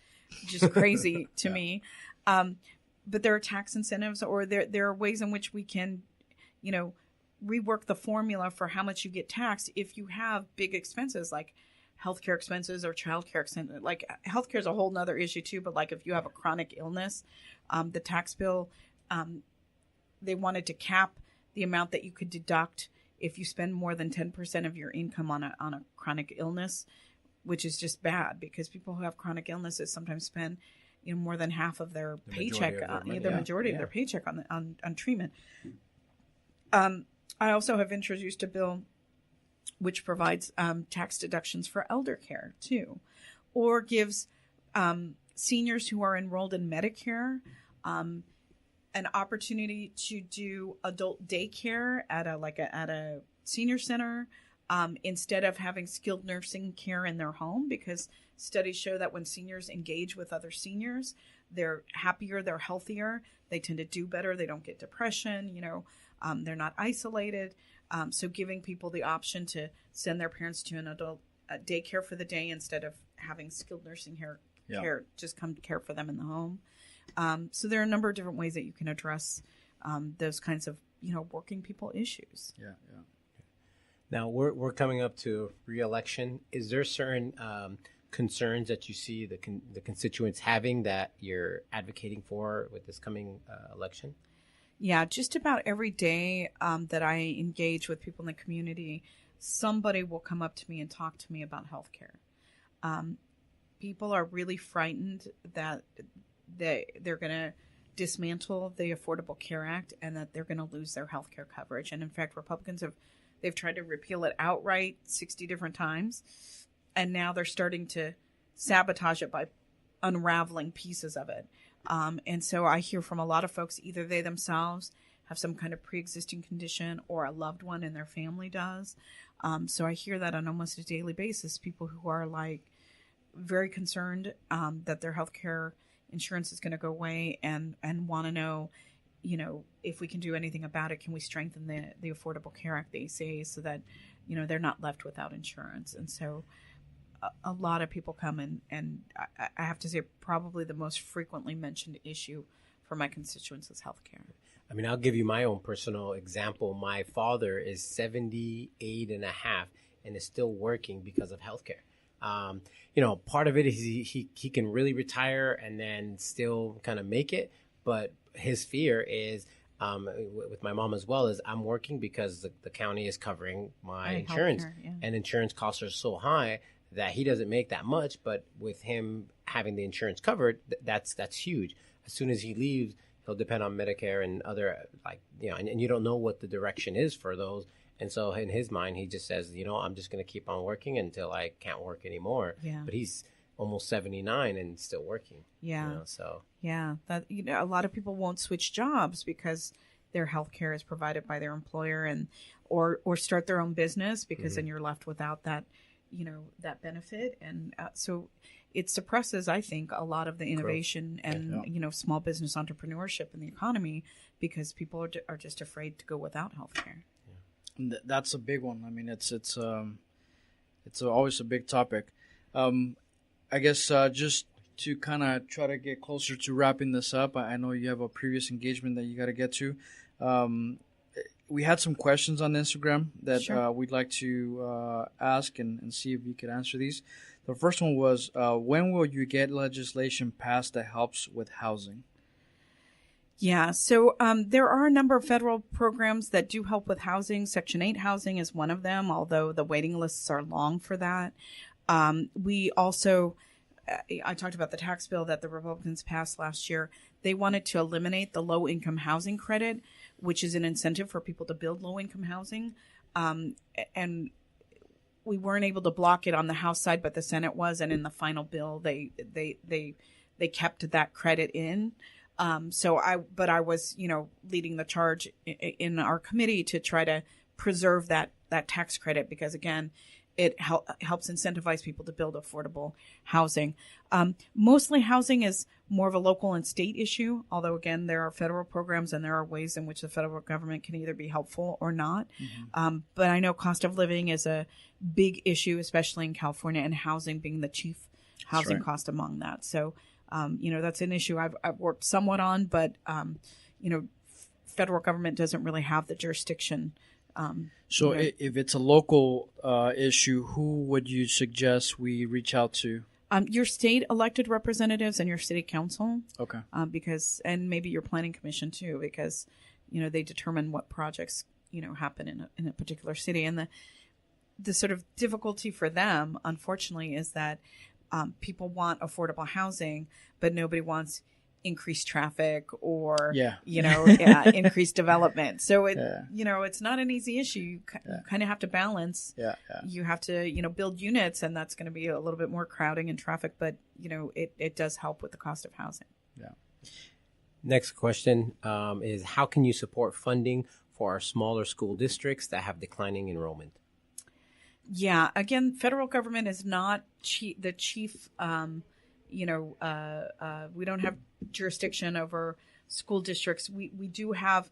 just crazy to me. But there are tax incentives, or there are ways in which we can, rework the formula for how much you get taxed if you have big expenses like healthcare expenses or childcare expenses. Like healthcare is a whole nother issue too, but like if you have a chronic illness, the tax bill, they wanted to cap the amount that you could deduct if you spend more than 10% of your income on a chronic illness, which is just bad because people who have chronic illnesses sometimes spend more than half of their paycheck, the majority of their paycheck on treatment. I also have introduced a bill which provides tax deductions for elder care too, or gives seniors who are enrolled in Medicare an opportunity to do adult daycare at a senior center instead of having skilled nursing care in their home, because studies show that when seniors engage with other seniors, they're happier, they're healthier, they tend to do better, they don't get depression, they're not isolated. So giving people the option to send their parents to an adult daycare for the day instead of having skilled nursing care just come care for them in the home. So there are a number of different ways that you can address those kinds of working people issues. Yeah. Now we're coming up to re-election. Is there certain concerns that you see the constituents having that you're advocating for with this coming election? Yeah, just about every day that I engage with people in the community, somebody will come up to me and talk to me about healthcare. People are really frightened that they're going to dismantle the Affordable Care Act and that they're going to lose their healthcare coverage. And in fact, Republicans they've tried to repeal it outright 60 different times. And now they're starting to sabotage it by unraveling pieces of it. And so I hear from a lot of folks, either they themselves have some kind of pre-existing condition or a loved one in their family does. So I hear that on almost a daily basis, people who are very concerned that their healthcare insurance is going to go away and want to know, if we can do anything about it. Can we strengthen the Affordable Care Act, the ACA, so that, they're not left without insurance? And so a lot of people come and I have to say probably the most frequently mentioned issue for my constituents is healthcare. I mean, I'll give you my own personal example. My father is 78 and a half and is still working because of healthcare. Part of it is he can really retire and then still kind of make it. But his fear is, with my mom as well, is I'm working because the county is covering my insurance. And insurance costs are so high that he doesn't make that much. But with him having the insurance covered, that's huge. As soon as he leaves, he'll depend on Medicare and other, and you don't know what the direction is for those. And so in his mind, he just says, I'm just going to keep on working until I can't work anymore. Yeah. But he's almost 79 and still working. Yeah. So. Yeah. That, a lot of people won't switch jobs because their health care is provided by their employer or start their own business because then you're left without that that benefit. And so it suppresses, I think, a lot of the innovation and, small business entrepreneurship in the economy because people are just afraid to go without healthcare. Yeah. That's a big one. I mean, it's always a big topic. I guess just to kind of try to get closer to wrapping this up, I know you have a previous engagement that you got to get to. We had some questions on Instagram that we'd like to ask and see if you could answer these. The first one was, when will you get legislation passed that helps with housing? Yeah, so there are a number of federal programs that do help with housing. Section 8 housing is one of them, although the waiting lists are long for that. We also, I talked about the tax bill that the Republicans passed last year. They wanted to eliminate the low-income housing credit, which is an incentive for people to build low-income housing. And we weren't able to block it on the House side, but the Senate was. And in the final bill, they kept that credit in. So I was, leading the charge in our committee to try to preserve that tax credit because, again, it helps incentivize people to build affordable housing. Mostly housing is more of a local and state issue, although, again, there are federal programs and there are ways in which the federal government can either be helpful or not. Mm-hmm. But I know cost of living is a big issue, especially in California, and housing being the chief housing cost among that. So, that's an issue I've worked somewhat on, but, federal government doesn't really have the jurisdiction. If it's a local issue, who would you suggest we reach out to? Your state elected representatives and your city council. Okay. And maybe your planning commission too, because, they determine what projects, happen in a particular city. And the sort of difficulty for them, unfortunately, is that people want affordable housing, but nobody wants increased traffic or, increased development. So it's not an easy issue. You kind of have to balance. You have to, build units, and that's going to be a little bit more crowding and traffic, but, it does help with the cost of housing. Yeah. Next question is, how can you support funding for our smaller school districts that have declining enrollment? Yeah. Again, federal government is not the chief, we don't have jurisdiction over school districts. We do have,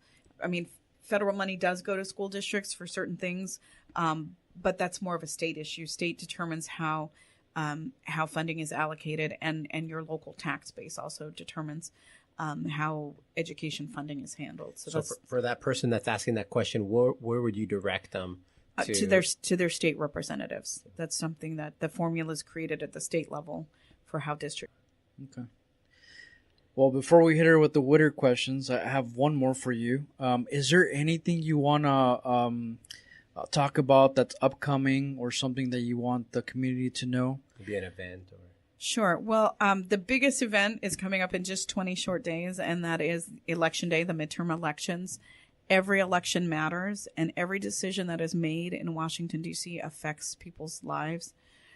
federal money does go to school districts for certain things, but that's more of a state issue. State determines how funding is allocated, and your local tax base also determines how education funding is handled. So for that person that's asking that question, where would you direct them? To their state representatives. That's something that the formula is created at the state level for how district. Okay. Well, before we hit her with the Whittier questions, I have one more for you. Is there anything you want to talk about that's upcoming or something that you want the community to know? Maybe an event or... Sure. Well, the biggest event is coming up in just 20 short days, and that is Election Day, the midterm elections. Every election matters, and every decision that is made in Washington, D.C. affects people's lives.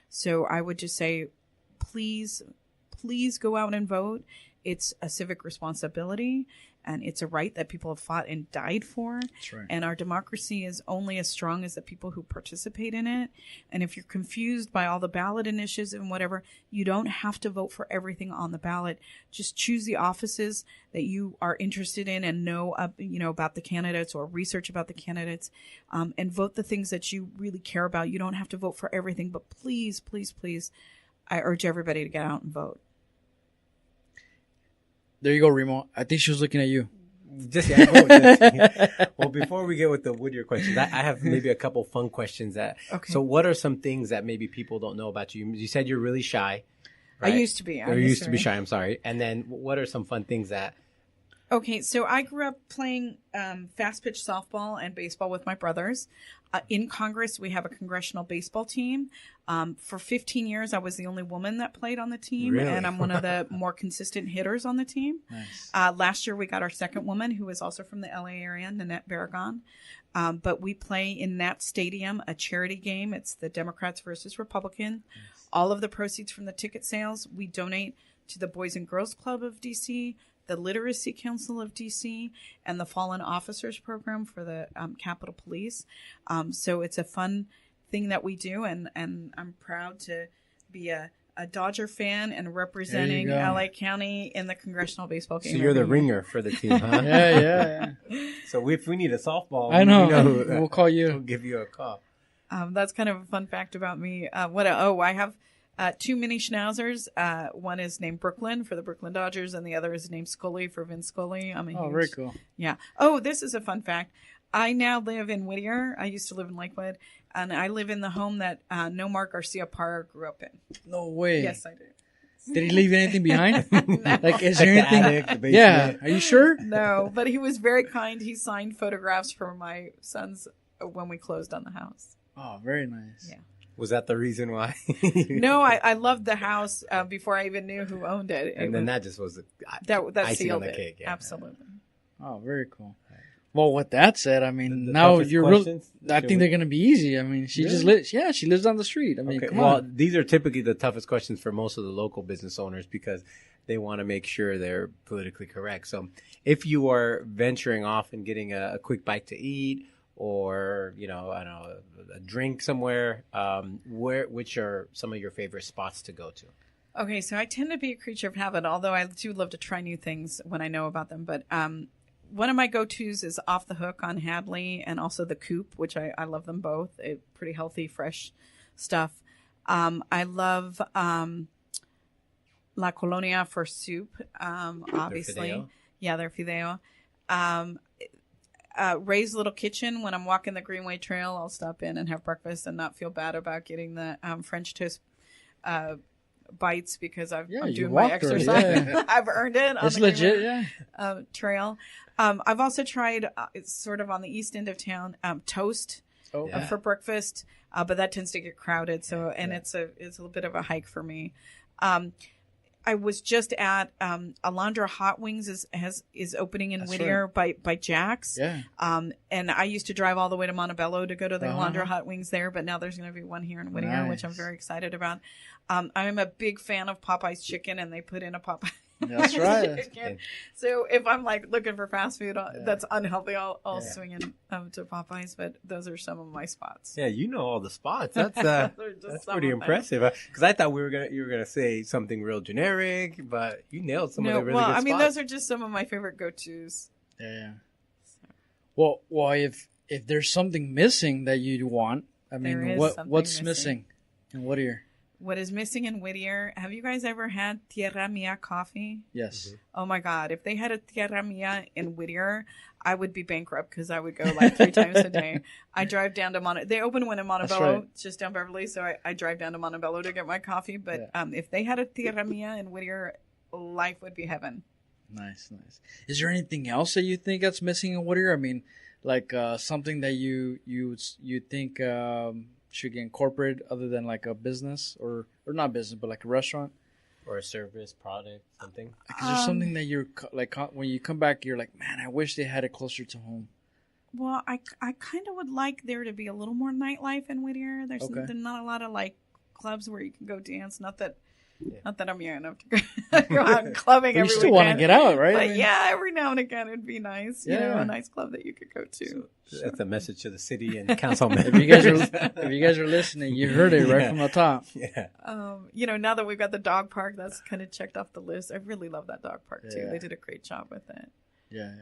So I would just say, please go out and vote. It's a civic responsibility, and it's a right that people have fought and died for. That's right. And our democracy is only as strong as the people who participate in it. And if you're confused by all the ballot initiatives and whatever, you don't have to vote for everything on the ballot. Just choose the offices that you are interested in and know about the candidates or research about the candidates, and vote the things that you really care about. You don't have to vote for everything, but please, please, please, I urge everybody to get out and vote. There you go, Remo. I think she was looking at you. Well, before we get with the Whittier questions, I have maybe a couple fun questions. So what are some things that maybe people don't know about you? You said you're really shy, right? I used to be. You used to be shy, I'm sorry. And then what are some fun things that... Okay, so I grew up playing fast pitch softball and baseball with my brothers. In Congress, we have a congressional baseball team. For 15 years, I was the only woman that played on the team, really? And I'm one of the more consistent hitters on the team. Nice. Last year, we got our second woman, who is also from the LA area, Nanette Barragon. But we play in Nat Stadium, a charity game. It's the Democrats versus Republicans. Nice. All of the proceeds from the ticket sales, we donate to the Boys and Girls Club of D.C., the Literacy Council of D.C., and the Fallen Officers Program for the Capitol Police. So it's a fun thing that we do, and I'm proud to be a Dodger fan and representing LA County in the congressional baseball game. So you're the ringer for the team, huh? Yeah. So if we need a softball, I know. We'll call you. We'll give you a call. That's kind of a fun fact about me. I have 2 mini schnauzers. One is named Brooklyn for the Brooklyn Dodgers, and the other is named Scully for Vince Scully. Very cool. Yeah. Oh, this is a fun fact. I now live in Whittier. I used to live in Lakewood, and I live in the home that No Mark Garcia Parra grew up in. No way. Yes, I do. Did he leave anything behind? No. Like, is there anything? Attic, the Yeah. Are you sure? No, but he was very kind. He signed photographs for my sons when we closed on the house. Oh, very nice. Yeah. Was that the reason why? No, I loved the house before I even knew who owned it. And then that just was that icing sealed on the it. cake. Yeah. Absolutely. Oh, very cool. Well, with that said, I mean, The now toughest you're real. questions? I think they're gonna be easy. I mean, she just lives. Yeah, she lives down the street. I mean, Okay. come Well, on. these are typically the toughest questions for most of the local business owners because they want to make sure they're politically correct. So, if you are venturing off and getting a quick bite to eat, or I don't know, a drink somewhere, which are some of your favorite spots to go to? Okay, so I tend to be a creature of habit, although I do love to try new things when I know about them. But one of my go-tos is Off the Hook on Hadley, and also the Coop, which I love them both. Pretty healthy, fresh stuff. I love La Colonia for soup, obviously. Fideo? Yeah, they're Fideo. Ray's Little Kitchen, when I'm walking the Greenway Trail, I'll stop in and have breakfast and not feel bad about getting the French toast bites because I'm doing my exercise. Yeah. I've earned it. It's legit, trail. I've also tried, it's sort of on the east end of town, toast for breakfast, but that tends to get crowded. So, it's a little bit of a hike for me. I was just at Alondra Hot Wings is opening in Whittier by Jack's. Yeah. And I used to drive all the way to Montebello to go to the Alondra Hot Wings there, but now there's going to be one here in Whittier, which I'm very excited about. I'm a big fan of Popeye's chicken, and they put in a Popeye. That's right. So if I'm like looking for fast food that's unhealthy, I'll swing in to Popeyes. But those are some of my spots. Yeah, you know all the spots. That's that's pretty impressive. Because I thought you were gonna say something real generic, but you nailed some of the really good spots. I mean, those are just some of my favorite go-tos. Yeah. Well, if there's something missing that you want, I mean, what's missing in Whittier? What is missing in Whittier? Have you guys ever had Tierra Mia coffee? Yes. Mm-hmm. Oh my God. If they had a Tierra Mia in Whittier, I would be bankrupt because I would go like 3 times a day. I drive down to they open one in Montebello. It's just down Beverly. So I drive down to Montebello to get my coffee. But if they had a Tierra Mia in Whittier, life would be heaven. Nice. Is there anything else that you think that's missing in Whittier? I mean, like something that you think should get incorporated other than like a business or not business, but like a restaurant or a service product, something. Is there something that you're like when you come back, you're like, man, I wish they had it closer to home? Well, I kind of would like there to be a little more nightlife in Whittier. There's not a lot of like clubs where you can go dance. Not that I'm young enough to go out clubbing every weekend. You still want to get out, right? But every now and again it'd be nice. You know, a nice club that you could go to. So that's a message to the city and council members. If you guys are listening, you heard it right from the top. Yeah. Now that we've got the dog park, that's kind of checked off the list. I really love that dog park too. They did a great job with it. Yeah.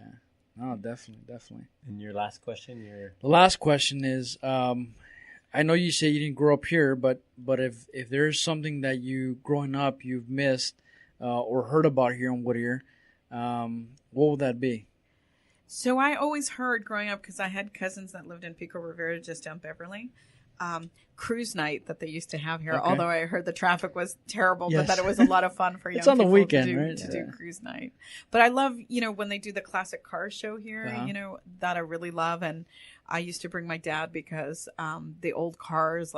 No, definitely. And your last question? The last question is, I know you say you didn't grow up here, but if there's something that you growing up you've missed or heard about here in Whittier, what would that be? So I always heard growing up, because I had cousins that lived in Pico Rivera just down Beverly, cruise night that they used to have here. Although I heard the traffic was terrible, but that it was a lot of fun for young it's on the people weekend, to do cruise night. But I love, when they do the classic car show here, that I really love. And I used to bring my dad because the old cars,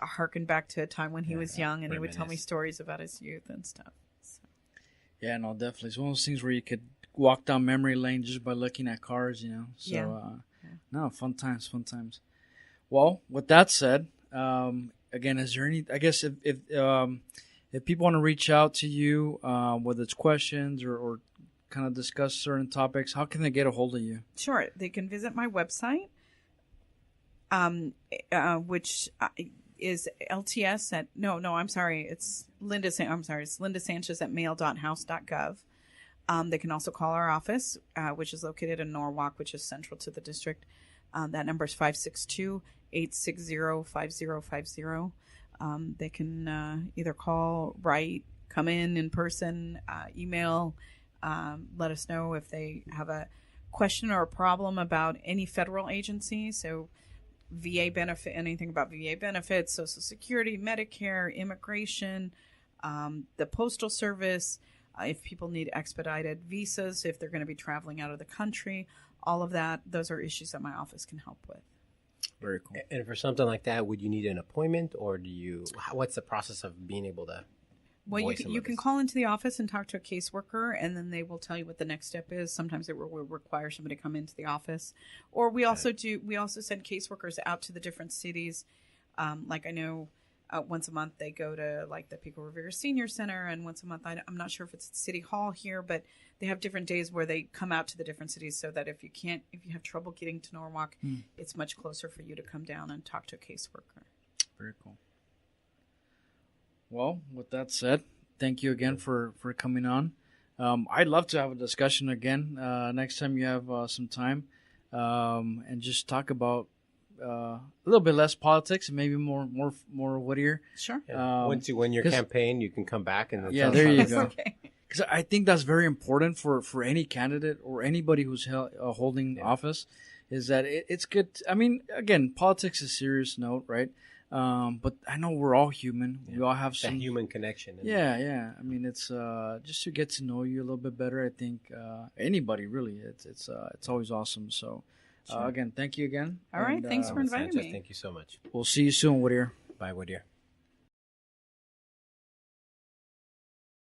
harken back to a time when he was young, and he would tell me stories about his youth and stuff. So. Yeah, no, definitely. It's one of those things where you could walk down memory lane just by looking at cars, So, no, fun times. Well, with that said, again, is there any? I guess if people want to reach out to you, whether it's questions or kind of discuss certain topics, how can they get a hold of you? Sure, they can visit my website, which is LTS at I'm sorry, it's Linda. It's Linda Sanchez at mail.house.gov. They can also call our office, which is located in Norwalk, which is central to the district. That number is 562-860-5050. They can either call, write, come in person, email, let us know if they have a question or a problem about any federal agency. So VA benefit, anything about VA benefits, Social Security, Medicare, immigration, the Postal Service, if people need expedited visas, if they're going to be traveling out of the country, all of that, those are issues that my office can help with. Very cool. And for something like that, would you need an appointment, or what's the process of being able to? Well, you can call into the office and talk to a caseworker, and then they will tell you what the next step is. Sometimes it will require somebody to come into the office, or we also send caseworkers out to the different cities. Like I know once a month they go to like the Pico Rivera Senior Center, and once a month I'm not sure if it's at City Hall here, but they have different days where they come out to the different cities, so that if you have trouble getting to Norwalk, it's much closer for you to come down and talk to a caseworker. Very cool. Well, with that said, thank you again for coming on. I'd love to have a discussion again next time you have some time, and just talk about a little bit less politics and maybe more Whittier. Sure. Once you win your campaign, you can come back and there you go. Because I think that's very important for any candidate or anybody who's holding office, is that it's good. I mean, again, politics is a serious note, right? But I know we're all human. Yeah. We all have some human connection. Yeah. I mean, it's just to get to know you a little bit better. I think anybody really, it's always awesome. So again, thank you again. All right, thanks for inviting me. Thank you so much. We'll see you soon, Whittier. Bye, Whittier.